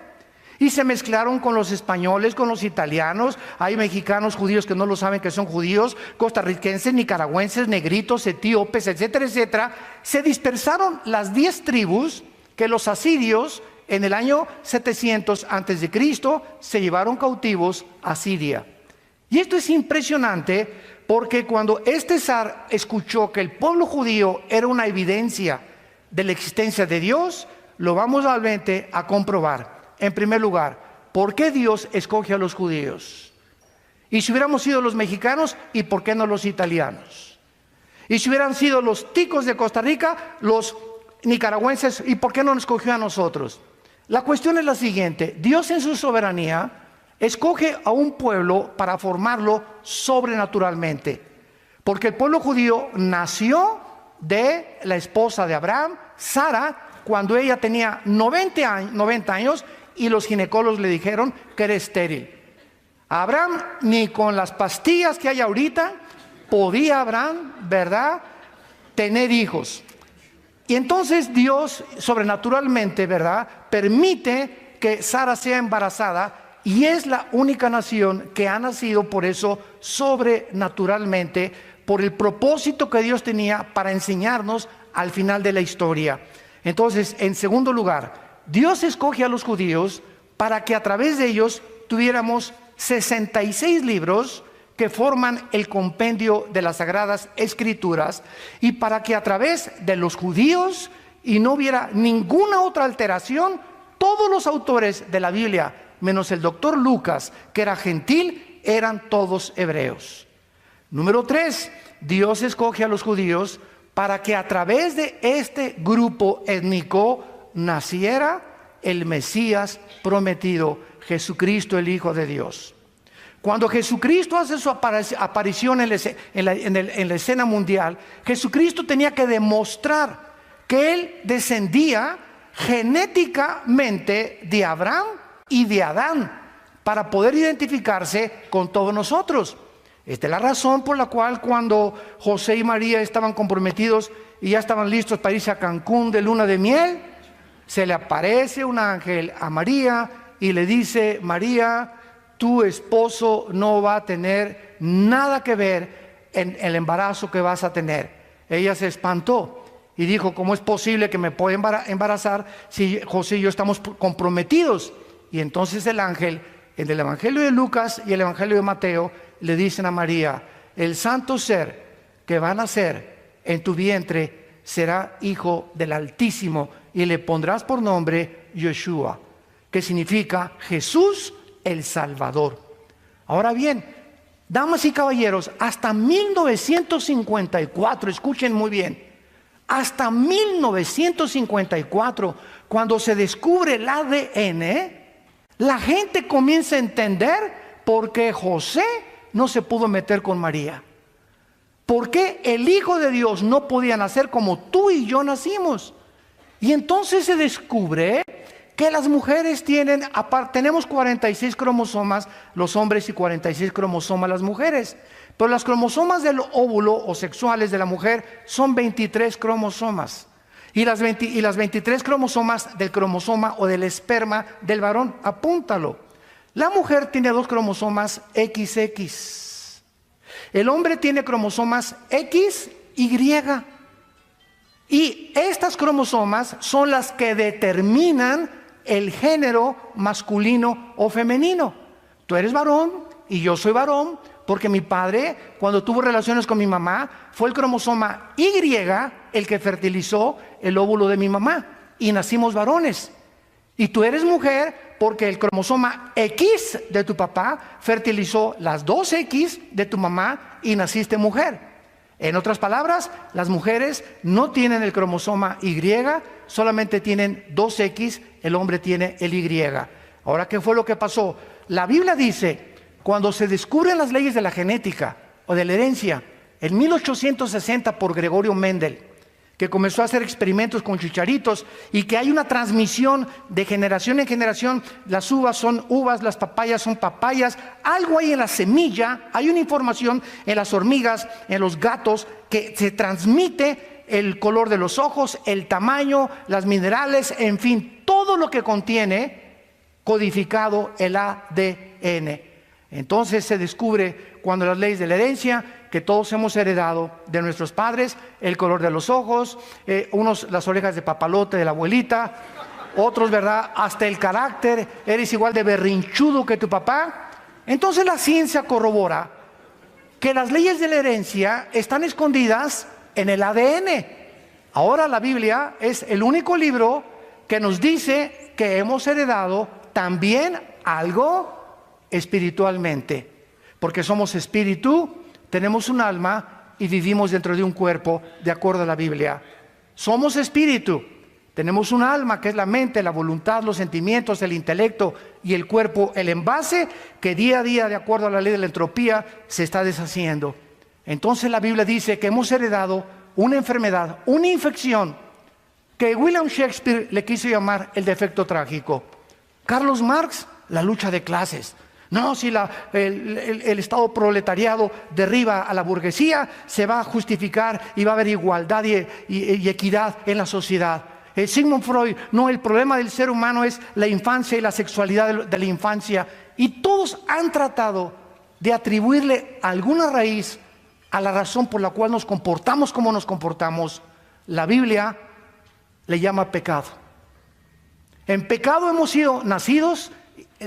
y se mezclaron con los españoles, con los italianos. Hay mexicanos judíos que no lo saben que son judíos, costarricenses, nicaragüenses, negritos, etíopes, etcétera, etcétera. Se dispersaron las 10 tribus que los asirios en el año 700 antes de Cristo se llevaron cautivos a Siria. Y esto es impresionante, porque cuando este zar escuchó que el pueblo judío era una evidencia de la existencia de Dios, lo vamos realmente a comprobar. En primer lugar, ¿por qué Dios escoge a los judíos? Y si hubiéramos sido los mexicanos, ¿y por qué no los italianos? Y si hubieran sido los ticos de Costa Rica, los nicaragüenses, ¿y por qué no nos escogió a nosotros? La cuestión es la siguiente: Dios en su soberanía escoge a un pueblo para formarlo sobrenaturalmente, porque el pueblo judío nació de la esposa de Abraham, Sara, cuando ella tenía 90 años, y los ginecólogos le dijeron que era estéril. Abraham, ni con las pastillas que hay ahorita, podía Abraham, ¿verdad?, tener hijos. Y entonces Dios, sobrenaturalmente, ¿verdad?, permite que Sara sea embarazada, y es la única nación que ha nacido por eso sobrenaturalmente, por el propósito que Dios tenía para enseñarnos al final de la historia. Entonces, en segundo lugar, Dios escoge a los judíos para que a través de ellos tuviéramos 66 libros que forman el compendio de las Sagradas Escrituras, y para que a través de los judíos, y no hubiera ninguna otra alteración, todos los autores de la Biblia, menos el doctor Lucas, que era gentil, eran todos hebreos. Número 3, Dios escoge a los judíos para que a través de este grupo étnico naciera el Mesías prometido, Jesucristo, el Hijo de Dios. Cuando Jesucristo hace su aparición en la escena mundial, Jesucristo tenía que demostrar que Él descendía genéticamente de Abraham y de Adán para poder identificarse con todos nosotros. Esta es la razón por la cual cuando José y María estaban comprometidos y ya estaban listos para irse a Cancún de luna de miel, se le aparece un ángel a María y le dice: María, tu esposo no va a tener nada que ver en el embarazo que vas a tener. Ella se espantó y dijo: ¿cómo es posible que me pueda embarazar si José y yo estamos comprometidos? Y entonces el ángel, en el Evangelio de Lucas y el Evangelio de Mateo, le dicen a María: el santo ser que va a nacer en tu vientre será hijo del Altísimo, y le pondrás por nombre Yeshua, que significa Jesús el Salvador. Ahora bien, damas y caballeros, hasta 1954, escuchen muy bien, hasta 1954, cuando se descubre el ADN, la gente comienza a entender por qué José no se pudo meter con María. ¿Por qué el Hijo de Dios no podía nacer como tú y yo nacimos? Y entonces se descubre que las mujeres tenemos 46 cromosomas los hombres y 46 cromosomas las mujeres. Pero las cromosomas del óvulo o sexuales de la mujer son 23 cromosomas. Y las 23 cromosomas del cromosoma o del esperma del varón, apúntalo. La mujer tiene 2 cromosomas XX. El hombre tiene cromosomas XY. Y estas cromosomas son las que determinan el género masculino o femenino. Tú eres varón y yo soy varón, porque mi padre, cuando tuvo relaciones con mi mamá, fue el cromosoma Y el que fertilizó el óvulo de mi mamá, y nacimos varones. Y tú eres mujer porque el cromosoma X de tu papá fertilizó las 2X de tu mamá y naciste mujer. En otras palabras, las mujeres no tienen el cromosoma Y, solamente tienen 2X, el hombre tiene el Y. Ahora, ¿qué fue lo que pasó? La Biblia dice, cuando se descubren las leyes de la genética o de la herencia, en 1860 por Gregorio Mendel, que comenzó a hacer experimentos con chicharitos, y que hay una transmisión de generación en generación. Las uvas son uvas, las papayas son papayas. Algo hay en la semilla, hay una información en las hormigas, en los gatos, que se transmite el color de los ojos, el tamaño, las minerales, en fin, todo lo que contiene codificado el ADN. Entonces se descubre, cuando las leyes de la herencia, que todos hemos heredado de nuestros padres el color de los ojos, unos las orejas de papalote de la abuelita, otros, ¿verdad?, hasta el carácter, eres igual de berrinchudo que tu papá. Entonces la ciencia corrobora que las leyes de la herencia están escondidas en el ADN. Ahora la Biblia es el único libro que nos dice que hemos heredado también algo espiritualmente, porque somos espíritu, tenemos un alma y vivimos dentro de un cuerpo, de acuerdo a la Biblia. Somos espíritu, tenemos un alma que es la mente, la voluntad, los sentimientos, el intelecto, y el cuerpo, el envase que día a día, de acuerdo a la ley de la entropía, se está deshaciendo. Entonces la Biblia dice que hemos heredado una enfermedad, una infección, que William Shakespeare le quiso llamar el defecto trágico. Carlos Marx, la lucha de clases. No, si el Estado proletariado derriba a la burguesía, se va a justificar y va a haber igualdad y equidad en la sociedad. Sigmund Freud, no, el problema del ser humano es la infancia y la sexualidad de la infancia. Y todos han tratado de atribuirle alguna raíz a la razón por la cual nos comportamos como nos comportamos. La Biblia le llama pecado. En pecado hemos sido nacidos,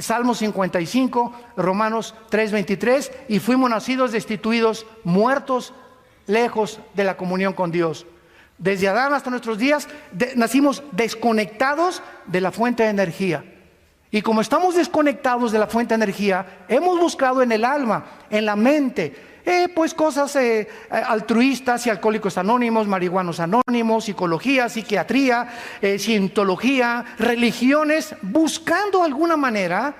Salmo 55, Romanos 3:23, y fuimos nacidos destituidos, muertos, lejos de la comunión con Dios. Desde Adán hasta nuestros días nacimos desconectados de la fuente de energía. Y como estamos desconectados de la fuente de energía, hemos buscado en el alma, en la mente, pues cosas altruistas y alcohólicos anónimos, marihuanos anónimos, psicología, psiquiatría, cientología, religiones, buscando alguna manera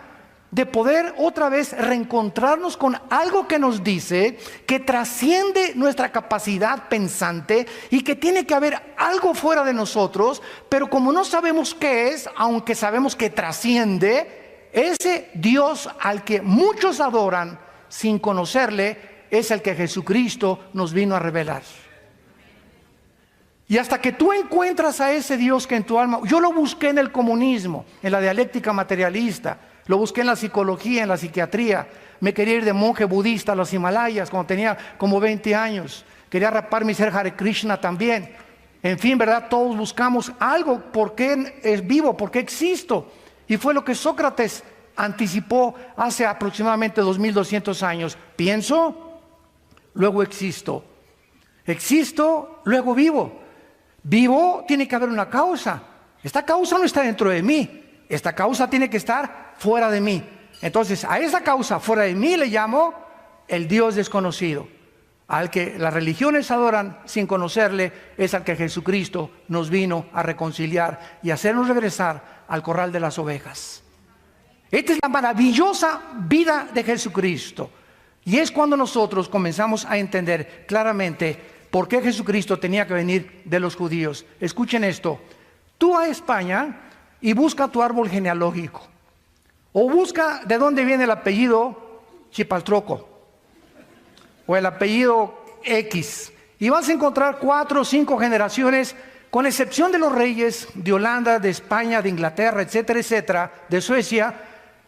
de poder otra vez reencontrarnos con algo que nos dice que trasciende nuestra capacidad pensante y que tiene que haber algo fuera de nosotros, pero como no sabemos qué es, aunque sabemos que trasciende, ese Dios al que muchos adoran sin conocerle es el que Jesucristo nos vino a revelar. Y hasta que tú encuentras a ese Dios que en tu alma, yo lo busqué en el comunismo, en la dialéctica materialista, lo busqué en la psicología, en la psiquiatría, me quería ir de monje budista a los Himalayas cuando tenía como 20 años, quería raparme y ser Hare Krishna también. En fin, ¿verdad? Todos buscamos algo, ¿por qué es vivo? ¿Por qué existo? Y fue lo que Sócrates anticipó hace aproximadamente 2200 años. Pienso, luego existo. Existo, luego vivo. Vivo, tiene que haber una causa. Esta causa no está dentro de mí. Esta causa tiene que estar fuera de mí. Entonces, a esa causa fuera de mí le llamo el Dios desconocido. Al que las religiones adoran sin conocerle, es al que Jesucristo nos vino a reconciliar y hacernos regresar al corral de las ovejas. Esta es la maravillosa vida de Jesucristo. Y es cuando nosotros comenzamos a entender claramente por qué Jesucristo tenía que venir de los judíos. Escuchen esto. Tú a España y busca tu árbol genealógico. O busca de dónde viene el apellido Chipaltroco. O el apellido X. Y vas a encontrar 4 o 5 generaciones, con excepción de los reyes de Holanda, de España, de Inglaterra, etcétera, etcétera, de Suecia.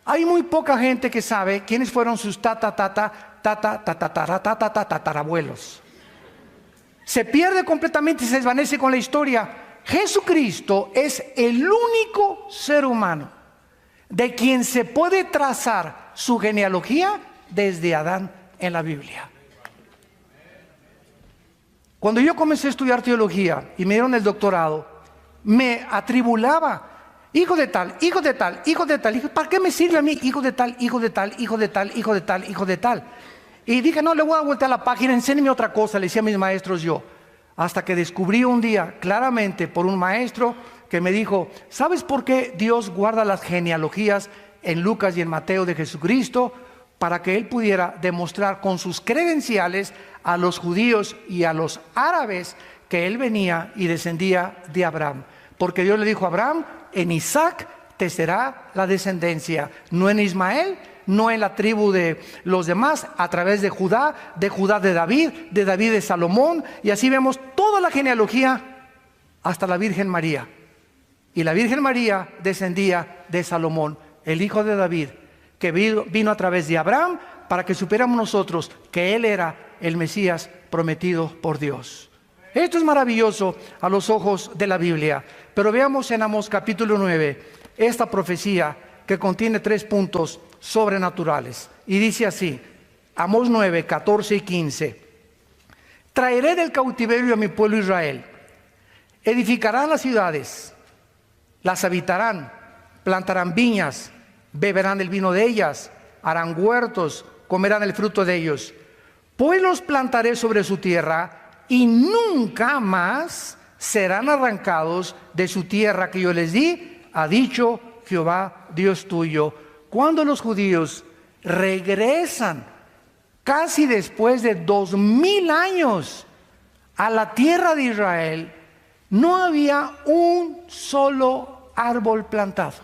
Hay muy poca gente que sabe quiénes fueron sus tatarabuelos. Se pierde completamente y se desvanece con la historia. Jesucristo es el único ser humano de quien se puede trazar su genealogía desde Adán en la Biblia. Cuando yo comencé a estudiar teología y me dieron el doctorado, me atribulaba. Hijo de tal, hijo de tal, hijo de tal. ¿Para qué me sirve a mí? Hijo de tal, hijo de tal, hijo de tal, hijo de tal, hijo de tal. Y dije, no, le voy a voltear la página, enséñeme otra cosa, le decía a mis maestros yo. Hasta que descubrí un día claramente por un maestro que me dijo, ¿sabes por qué Dios guarda las genealogías en Lucas y en Mateo de Jesucristo? Para que Él pudiera demostrar con sus credenciales a los judíos y a los árabes que Él venía y descendía de Abraham. Porque Dios le dijo a Abraham, en Isaac te será la descendencia, no en Ismael, no en la tribu de los demás, a través de Judá de David de Salomón, y así vemos toda la genealogía hasta la Virgen María. Y la Virgen María descendía de Salomón, el hijo de David, que vino a través de Abraham para que supiéramos nosotros que Él era el Mesías prometido por Dios. Esto es maravilloso a los ojos de la Biblia. Pero veamos en Amós capítulo 9 esta profecía que contiene 3 puntos sobrenaturales. Y dice así, Amós 9, 14 y 15. Traeré del cautiverio a mi pueblo Israel. Edificarán las ciudades, las habitarán, plantarán viñas, beberán el vino de ellas, harán huertos, comerán el fruto de ellos. Pues los plantaré sobre su tierra y nunca más serán arrancados de su tierra que yo les di, ha dicho Jehová Dios tuyo. Cuando los judíos regresan casi después de 2000 años a la tierra de Israel, no había un solo árbol plantado.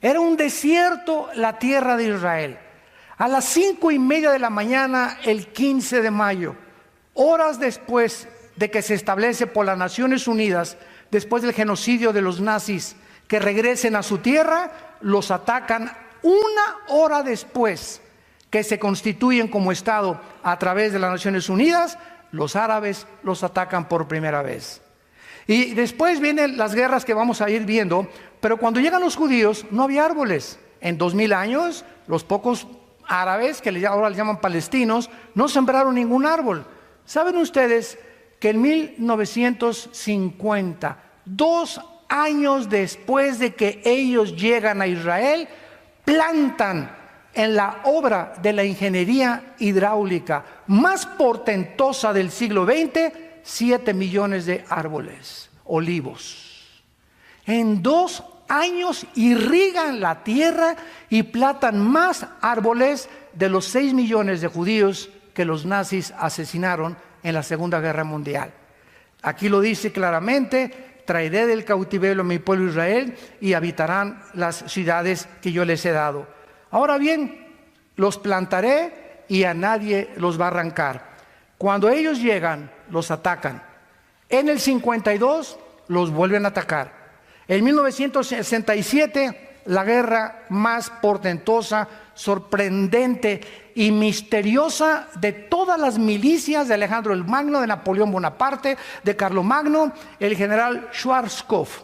Era un desierto la tierra de Israel. A las 5:30 de la mañana, el 15 de mayo, horas después de que se establece por las Naciones Unidas, después del genocidio de los nazis, que regresen a su tierra, los atacan 1 hora después que se constituyen como Estado a través de las Naciones Unidas. Los árabes los atacan por primera vez. Y después vienen las guerras que vamos a ir viendo, pero cuando llegan los judíos no había árboles. En 2000 años, los pocos árabes, que ahora les llaman palestinos, no sembraron ningún árbol. ¿Saben ustedes que en 1950, 2 años después de que ellos llegan a Israel, plantan en la obra de la ingeniería hidráulica más portentosa del siglo XX, 7 millones de árboles, olivos? En 2 años irrigan la tierra y plantan más árboles de los 6 millones de judíos que los nazis asesinaron en la Segunda Guerra Mundial. Aquí lo dice claramente: traeré del cautiverio a mi pueblo Israel y habitarán las ciudades que yo les he dado. Ahora bien, los plantaré y a nadie los va a arrancar. Cuando ellos llegan, los atacan. En el 52 los vuelven a atacar. En 1967, la guerra más portentosa, sorprendente y misteriosa de todas las milicias de Alejandro el Magno, de Napoleón Bonaparte, de Carlomagno, el general Schwarzkopf,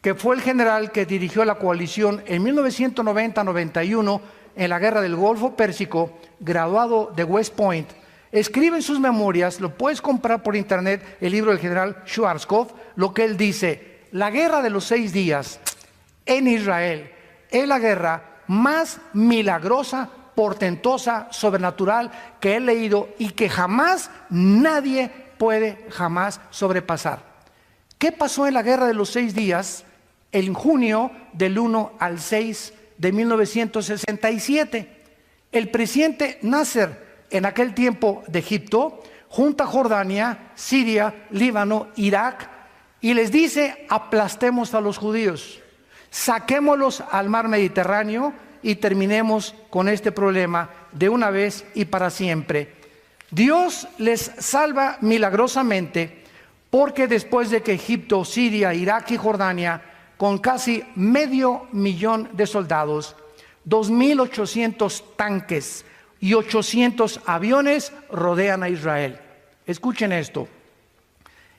que fue el general que dirigió la coalición en 1990-91 en la guerra del Golfo Pérsico, graduado de West Point, escribe en sus memorias, lo puedes comprar por internet, el libro del general Schwarzkopf, lo que él dice: la guerra de los 6 días en Israel es la guerra más milagrosa, portentosa, sobrenatural que he leído y que jamás nadie puede jamás sobrepasar. ¿Qué pasó en la guerra de los 6 días en junio del 1 al 6 de 1967? El presidente Nasser, en aquel tiempo de Egipto, junta a Jordania, Siria, Líbano, Irak, y les dice: aplastemos a los judíos, saquémoslos al mar Mediterráneo y terminemos con este problema de una vez y para siempre. Dios les salva milagrosamente, porque después de que Egipto, Siria, Irak y Jordania, con casi 500,000 de soldados, 2,800 tanques y 800 aviones rodean a Israel. Escuchen esto.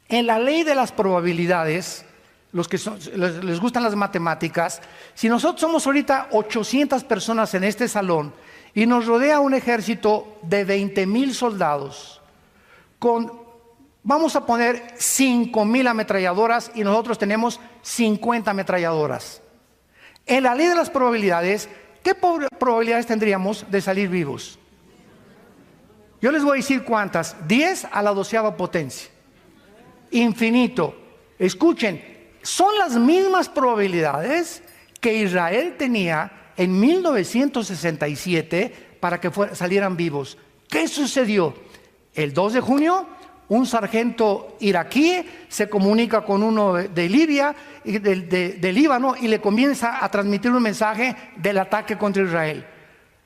En la ley de las probabilidades, los que les gustan las matemáticas, si nosotros somos ahorita 800 personas en este salón y nos rodea un ejército de 20,000 soldados, vamos a poner 5,000 ametralladoras y nosotros tenemos 50 ametralladoras. En la ley de las probabilidades, ¿qué probabilidades tendríamos de salir vivos? Yo les voy a decir cuántas: 10 a la 12ª potencia. Infinito. Escuchen, son las mismas probabilidades que Israel tenía en 1967 para que salieran vivos. ¿Qué sucedió? El 2 de junio, un sargento iraquí se comunica con uno de Libia, de Líbano, y le comienza a transmitir un mensaje del ataque contra Israel.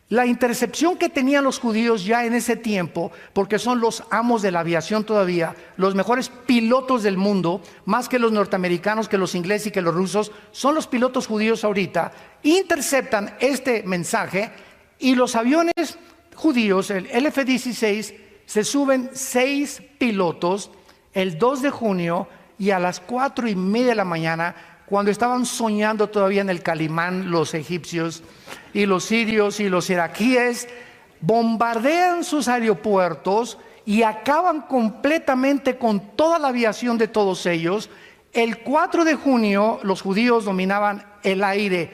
La intercepción que tenían los judíos ya en ese tiempo, porque son los amos de la aviación todavía, los mejores pilotos del mundo, más que los norteamericanos, que los ingleses y que los rusos, son los pilotos judíos ahorita, interceptan este mensaje y los aviones judíos, el F-16, se suben 6 pilotos el 2 de junio y a las 4:30 de la mañana, cuando estaban soñando todavía en el Calimán los egipcios y los sirios y los iraquíes, bombardean sus aeropuertos y acaban completamente con toda la aviación de todos ellos. El 4 de junio los judíos dominaban el aire,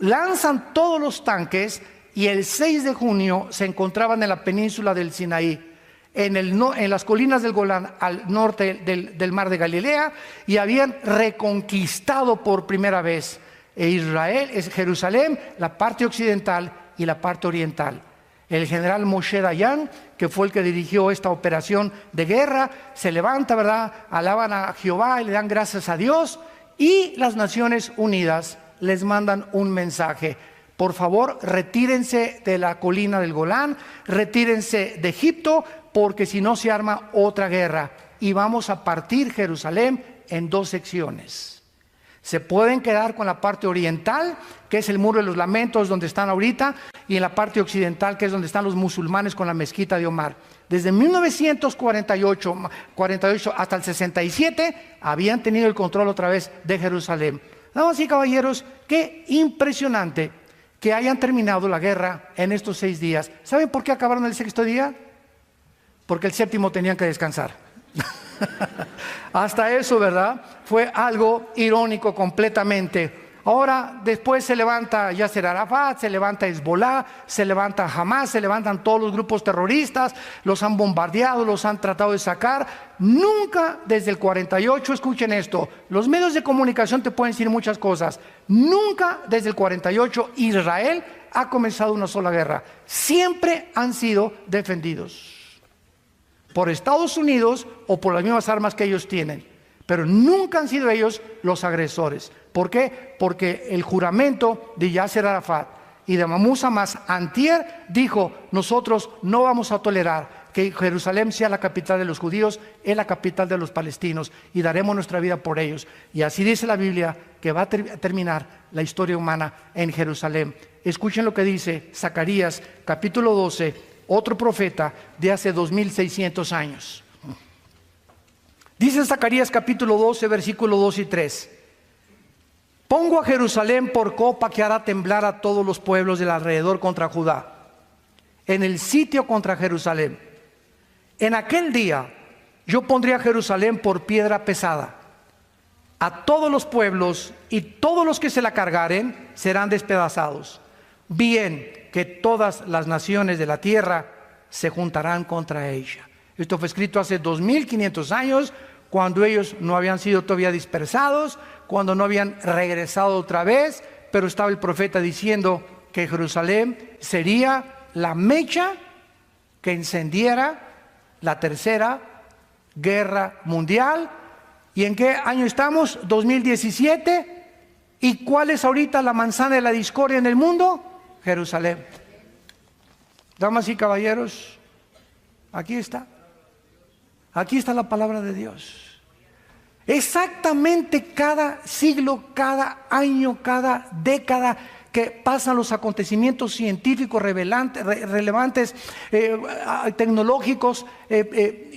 lanzan todos los tanques y el 6 de junio se encontraban en la península del Sinaí, en las colinas del Golán, al norte del mar de Galilea, y habían reconquistado por primera vez Israel, Jerusalén, la parte occidental y la parte oriental. El general Moshe Dayan, que fue el que dirigió esta operación de guerra, se levanta, ¿verdad? Alaban a Jehová y le dan gracias a Dios, y las Naciones Unidas les mandan un mensaje: por favor, retírense de la colina del Golán, retírense de Egipto, porque si no se arma otra guerra y vamos a partir Jerusalén en 2 secciones. Se pueden quedar con la parte oriental, que es el Muro de los Lamentos, donde están ahorita, y en la parte occidental, que es donde están los musulmanes con la mezquita de Omar. Desde 1948 hasta el 67 habían tenido el control otra vez de Jerusalén. Damas y caballeros, qué impresionante que hayan terminado la guerra en estos 6 días. ¿Saben por qué acabaron el 6.º día? Porque el 7.º tenían que descansar. Hasta eso, ¿verdad? Fue algo irónico completamente. Ahora, después se levanta Yasser Arafat, se levanta Hezbollah, se levanta Hamas, se levantan todos los grupos terroristas, los han bombardeado, los han tratado de sacar. Nunca desde el 48, escuchen esto, los medios de comunicación te pueden decir muchas cosas, nunca desde el 48 Israel ha comenzado una sola guerra. Siempre han sido defendidos por Estados Unidos o por las mismas armas que ellos tienen, pero nunca han sido ellos los agresores. ¿Por qué? Porque el juramento de Yasser Arafat y de Mahmoud Abbas antier dijo: nosotros no vamos a tolerar que Jerusalén sea la capital de los judíos, es la capital de los palestinos, y daremos nuestra vida por ellos. Y así dice la Biblia que va a terminar la historia humana en Jerusalén. Escuchen lo que dice Zacarías capítulo 12, otro profeta de hace 2600 años. Dice Zacarías capítulo 12, versículo 2 y 3: pongo a Jerusalén por copa que hará temblar a todos los pueblos del alrededor contra Judá, en el sitio contra Jerusalén. En aquel día yo pondré a Jerusalén por piedra pesada. A todos los pueblos y todos los que se la cargaren serán despedazados. Bien que todas las naciones de la tierra se juntarán contra ella. Esto fue escrito hace 2500 años, cuando ellos no habían sido todavía dispersados, cuando no habían regresado otra vez, pero estaba el profeta diciendo que Jerusalén sería la mecha que encendiera la tercera guerra mundial. ¿Y en qué año estamos? 2017. ¿Y cuál es ahorita la manzana de la discordia en el mundo? Jerusalén. Damas y caballeros, aquí está. Aquí está la palabra de Dios. Exactamente cada siglo, cada año, cada década que pasan los acontecimientos científicos relevantes, tecnológicos,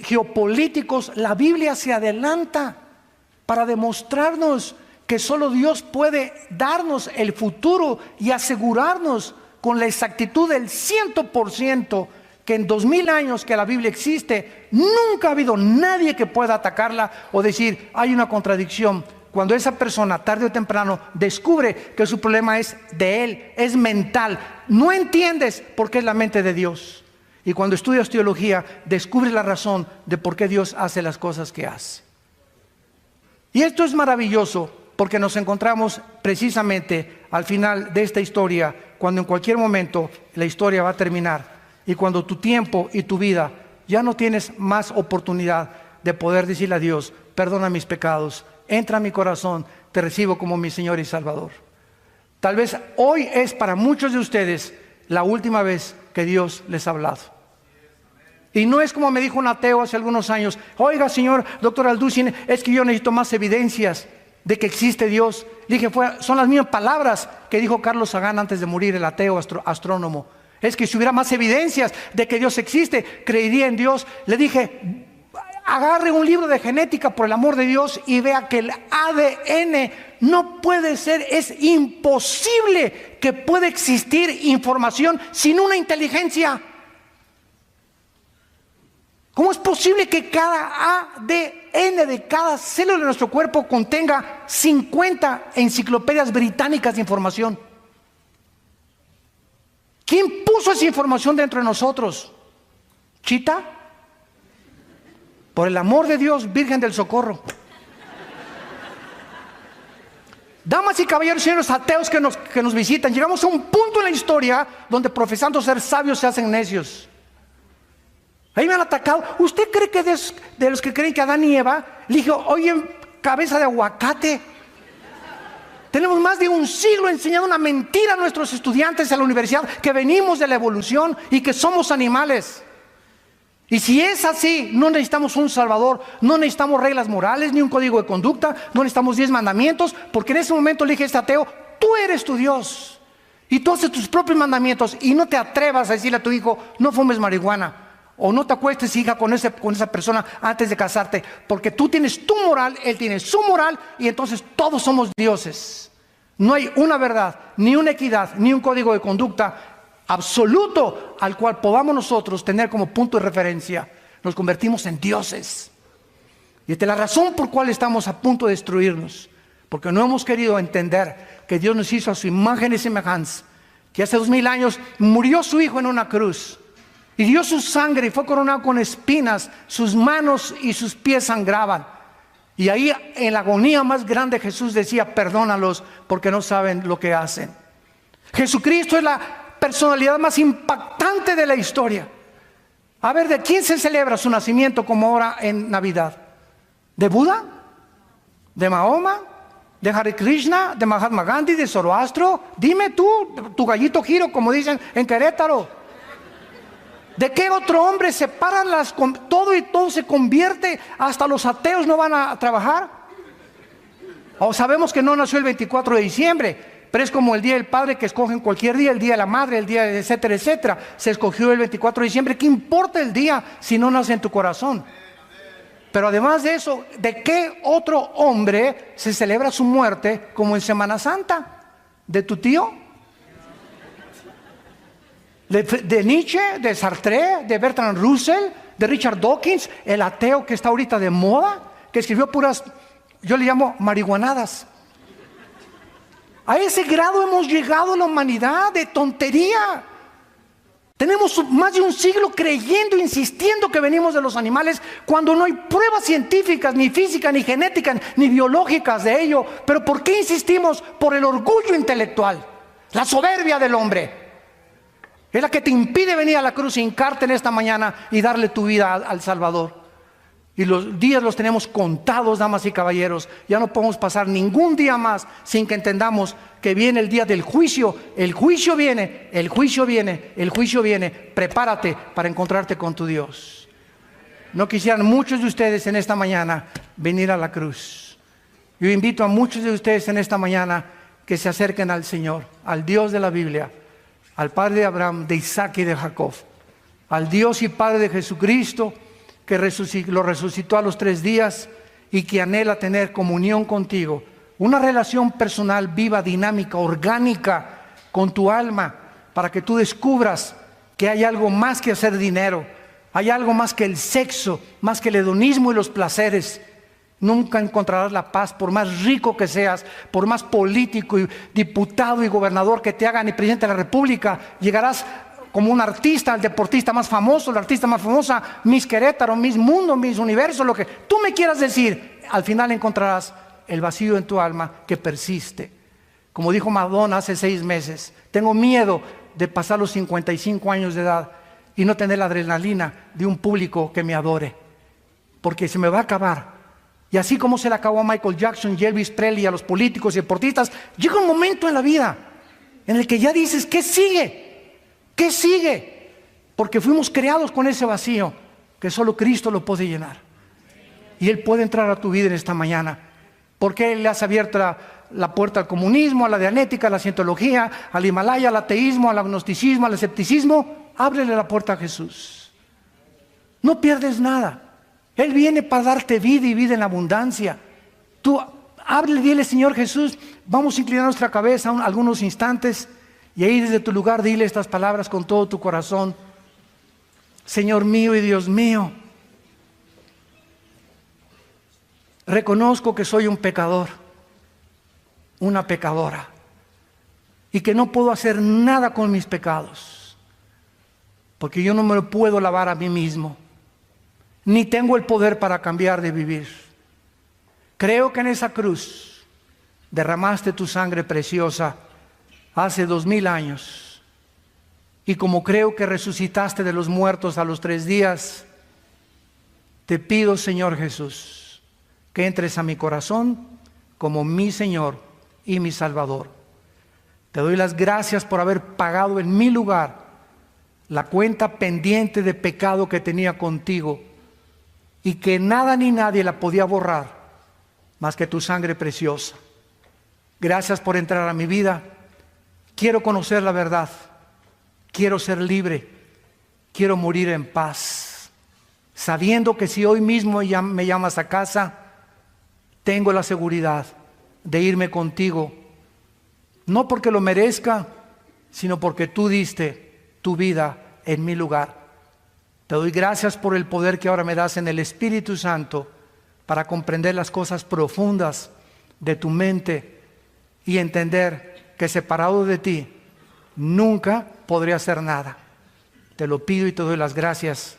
geopolíticos, la Biblia se adelanta para demostrarnos que solo Dios puede darnos el futuro y asegurarnos con la exactitud del 100% que en 2000 años que la Biblia existe, nunca ha habido nadie que pueda atacarla o decir hay una contradicción, cuando esa persona tarde o temprano descubre que su problema es de él, es mental. No entiendes por qué es la mente de Dios, y cuando estudias teología descubres la razón de por qué Dios hace las cosas que hace. Y esto es maravilloso, porque nos encontramos precisamente al final de esta historia, cuando en cualquier momento la historia va a terminar, y cuando tu tiempo y tu vida ya no tienes más oportunidad de poder decirle a Dios: perdona mis pecados, entra a mi corazón, te recibo como mi Señor y Salvador. Tal vez hoy es para muchos de ustedes la última vez que Dios les ha hablado. Y no es como me dijo un ateo hace algunos años: oiga, señor doctor Alducin, es que yo necesito más evidencias de que existe Dios. Le dije, son las mismas palabras que dijo Carlos Sagan antes de morir, el ateo astrónomo. Es que si hubiera más evidencias de que Dios existe, creería en Dios. Le dije, agarre un libro de genética, por el amor de Dios, y vea que el ADN no puede ser, es imposible que pueda existir información sin una inteligencia. ¿Cómo es posible que cada ADN de cada célula de nuestro cuerpo contenga 50 enciclopedias británicas de información? ¿Quién puso esa información dentro de nosotros? ¿Chita? Por el amor de Dios, Virgen del Socorro. Damas y caballeros, señores ateos que nos visitan, llegamos a un punto en la historia donde profesando ser sabios se hacen necios. Ahí me han atacado. ¿Usted cree que de los que creen que Adán y Eva, le dije, oye, cabeza de aguacate, Tenemos más de un siglo enseñando una mentira a nuestros estudiantes en la universidad, que venimos de la evolución y que somos animales. Y si es así, no necesitamos un salvador, no necesitamos reglas morales, ni un código de conducta, no necesitamos 10 mandamientos, porque en ese momento le dije a este ateo, tú eres tu Dios, y tú haces tus propios mandamientos, y no te atrevas a decirle a tu hijo, no fumes marihuana, o no te acuestes, hija, con esa persona antes de casarte, porque tú tienes tu moral, él tiene su moral, y entonces todos somos dioses. No hay una verdad, ni una equidad, ni un código de conducta absoluto al cual podamos nosotros tener como punto de referencia. Nos convertimos en dioses. Y esta es la razón por cual estamos a punto de destruirnos, porque no hemos querido entender que Dios nos hizo a su imagen y semejanza, que hace 2000 años murió su hijo en una cruz y dio su sangre y fue coronado con espinas, sus manos y sus pies sangraban, y ahí en la agonía más grande Jesús decía, perdónalos porque no saben lo que hacen. Jesucristo es la personalidad más impactante de la historia. A ver, ¿de quién se celebra su nacimiento como ahora en Navidad? ¿De Buda? ¿De Mahoma? ¿De Hare Krishna? ¿De Mahatma Gandhi? ¿De Zoroastro? Dime tú, tu gallito giro, como dicen en Querétaro. ¿De qué otro hombre se paran todo y todo se convierte? Hasta los ateos no van a trabajar. O sabemos que no nació el 24 de diciembre, pero es como el Día del Padre, que escogen cualquier día, el Día de la Madre, el día etcétera, etcétera. Se escogió el 24 de diciembre. ¿Qué importa el día si no nace en tu corazón? Pero además de eso, ¿de qué otro hombre se celebra su muerte como en Semana Santa? ¿De tu tío? ¿De Nietzsche? ¿De Sartre? ¿De Bertrand Russell? ¿De Richard Dawkins? El ateo que está ahorita de moda, que escribió puras, yo le llamo marihuanadas. A ese grado hemos llegado en la humanidad de tontería. Tenemos más de un siglo creyendo, insistiendo que venimos de los animales, cuando no hay pruebas científicas, ni físicas, ni genéticas, ni biológicas de ello. Pero ¿por qué insistimos? Por el orgullo intelectual, la soberbia del hombre. Es la que te impide venir a la cruz, hincarte en esta mañana y darle tu vida al Salvador. Y los días los tenemos contados, damas y caballeros. Ya no podemos pasar ningún día más sin que entendamos que viene el día del juicio. El juicio viene, el juicio viene, el juicio viene. Prepárate para encontrarte con tu Dios. No quisieran muchos de ustedes en esta mañana venir a la cruz. Yo invito a muchos de ustedes en esta mañana que se acerquen al Señor, al Dios de la Biblia, al Padre de Abraham, de Isaac y de Jacob, al Dios y Padre de Jesucristo, que lo resucitó a los 3 días y que anhela tener comunión contigo, una relación personal, viva, dinámica, orgánica con tu alma, para que tú descubras que hay algo más que hacer dinero, hay algo más que el sexo, más que el hedonismo y los placeres. Nunca encontrarás la paz, por más rico que seas, por más político y diputado y gobernador que te hagan y presidente de la República. Llegarás como un artista, el deportista más famoso, la artista más famosa, Miss Querétaro, Miss Mundo, Miss Universo, lo que tú me quieras decir. Al final encontrarás el vacío en tu alma que persiste. Como dijo Madonna hace 6 meses, tengo miedo de pasar los 55 años de edad y no tener la adrenalina de un público que me adore, porque se me va a acabar. Y así como se le acabó a Michael Jackson y Elvis Presley, a los políticos y deportistas, llega un momento en la vida en el que ya dices, ¿qué sigue? ¿Qué sigue? Porque fuimos creados con ese vacío que solo Cristo lo puede llenar. Y Él puede entrar a tu vida en esta mañana. Porque Él le has abierto la puerta al comunismo, a la dianética, a la cientología, al Himalaya, al ateísmo, al agnosticismo, al escepticismo. Ábrele la puerta a Jesús. No pierdes nada. Él viene para darte vida y vida en abundancia. Tú ábrele, dile, Señor Jesús, vamos a inclinar nuestra cabeza algunos instantes. Y ahí desde tu lugar dile estas palabras con todo tu corazón. Señor mío y Dios mío, reconozco que soy un pecador, una pecadora, y que no puedo hacer nada con mis pecados, porque yo no me lo puedo lavar a mí mismo, ni tengo el poder para cambiar de vivir. Creo que en esa cruz derramaste tu sangre preciosa hace 2000 años. Y como creo que resucitaste de los muertos a los 3 días, te pido, Señor Jesús, que entres a mi corazón como mi Señor y mi Salvador. Te doy las gracias por haber pagado en mi lugar la cuenta pendiente de pecado que tenía contigo y que nada ni nadie la podía borrar más que tu sangre preciosa. Gracias por entrar a mi vida. Quiero conocer la verdad. Quiero ser libre. Quiero morir en paz, sabiendo que si hoy mismo me llamas a casa, tengo la seguridad de irme contigo, no porque lo merezca, sino porque tú diste tu vida en mi lugar. Te doy gracias por el poder que ahora me das en el Espíritu Santo para comprender las cosas profundas de tu mente y entender que separado de ti nunca podré hacer nada. Te lo pido y te doy las gracias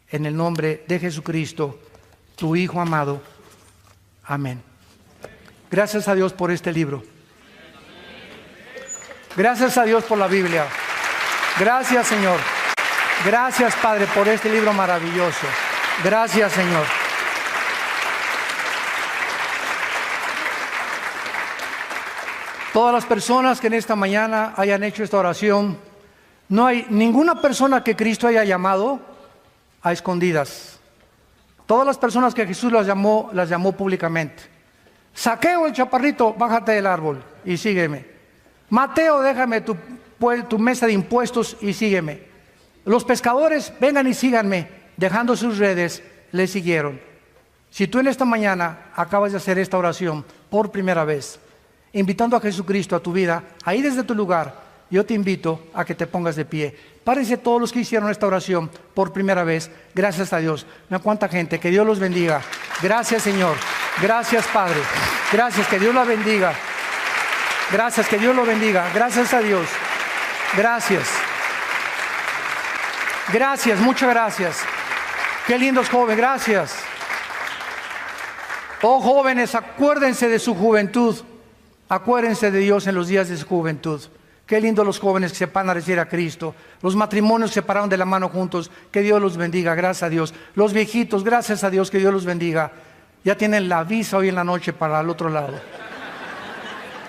en el nombre de Jesucristo, tu Hijo amado. Amén. Gracias a Dios por este libro. Gracias a Dios por la Biblia. Gracias, Señor. Gracias, Padre, por este libro maravilloso. Gracias, Señor. Todas las personas que en esta mañana hayan hecho esta oración, no hay ninguna persona que Cristo haya llamado a escondidas. Todas las personas que Jesús las llamó públicamente. Zaqueo, el chaparrito, bájate del árbol y sígueme. Mateo, déjame tu mesa de impuestos y sígueme. Los pescadores, vengan y síganme. Dejando sus redes, le siguieron. Si tú en esta mañana acabas de hacer esta oración por primera vez, invitando a Jesucristo a tu vida, ahí desde tu lugar, yo te invito a que te pongas de pie. Párense todos los que hicieron esta oración por primera vez. Gracias a Dios. Mira cuánta gente. Que Dios los bendiga. Gracias, Señor. Gracias, Padre. Gracias. Que Dios la bendiga. Gracias. Que Dios lo bendiga. Gracias a Dios. Gracias. Gracias. Muchas gracias. Qué lindos jóvenes. Gracias. Oh, jóvenes, acuérdense de su juventud. Acuérdense de Dios en los días de su juventud. Qué lindo los jóvenes que se van a recibir a Cristo. Los matrimonios que se pararon de la mano juntos. Que Dios los bendiga, gracias a Dios. Los viejitos, gracias a Dios, que Dios los bendiga. Ya tienen la visa hoy en la noche para el otro lado.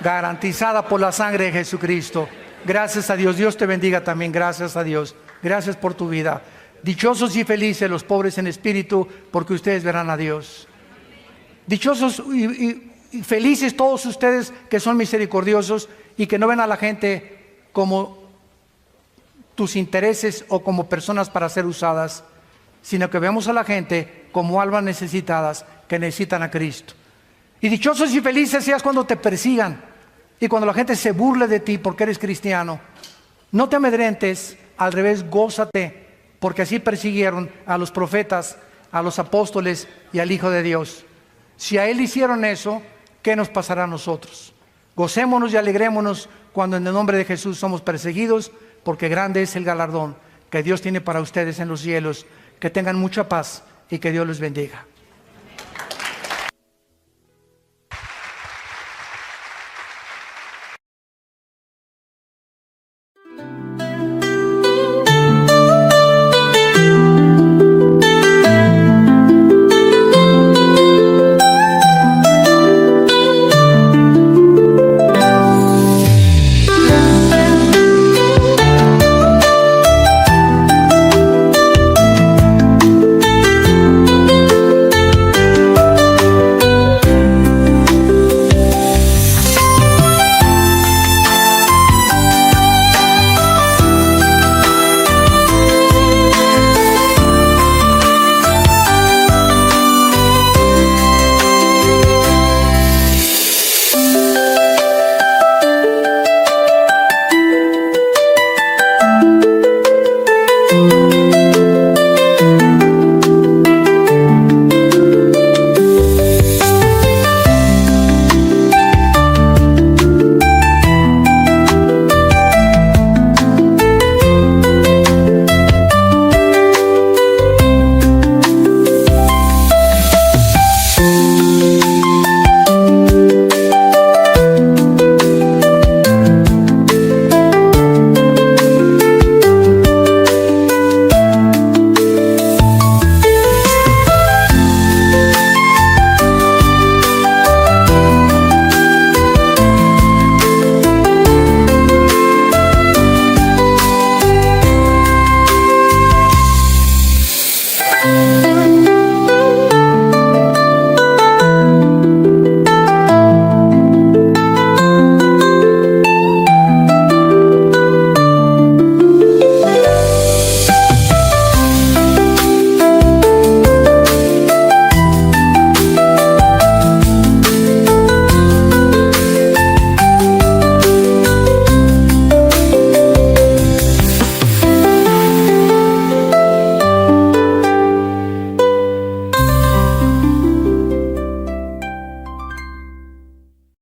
Garantizada por la sangre de Jesucristo. Gracias a Dios, Dios te bendiga también, gracias a Dios. Gracias por tu vida. Dichosos y felices los pobres en espíritu, porque ustedes verán a Dios. Dichosos y felices todos ustedes que son misericordiosos y que no ven a la gente como tus intereses o como personas para ser usadas, sino que vemos a la gente como almas necesitadas que necesitan a Cristo. Y dichosos y felices seas cuando te persigan y cuando la gente se burle de ti porque eres cristiano. No te amedrentes, al revés, gózate, porque así persiguieron a los profetas, a los apóstoles y al Hijo de Dios. Si a Él hicieron eso, ¿qué nos pasará a nosotros? Gocémonos y alegrémonos cuando en el nombre de Jesús somos perseguidos, porque grande es el galardón que Dios tiene para ustedes en los cielos. Que tengan mucha paz y que Dios les bendiga.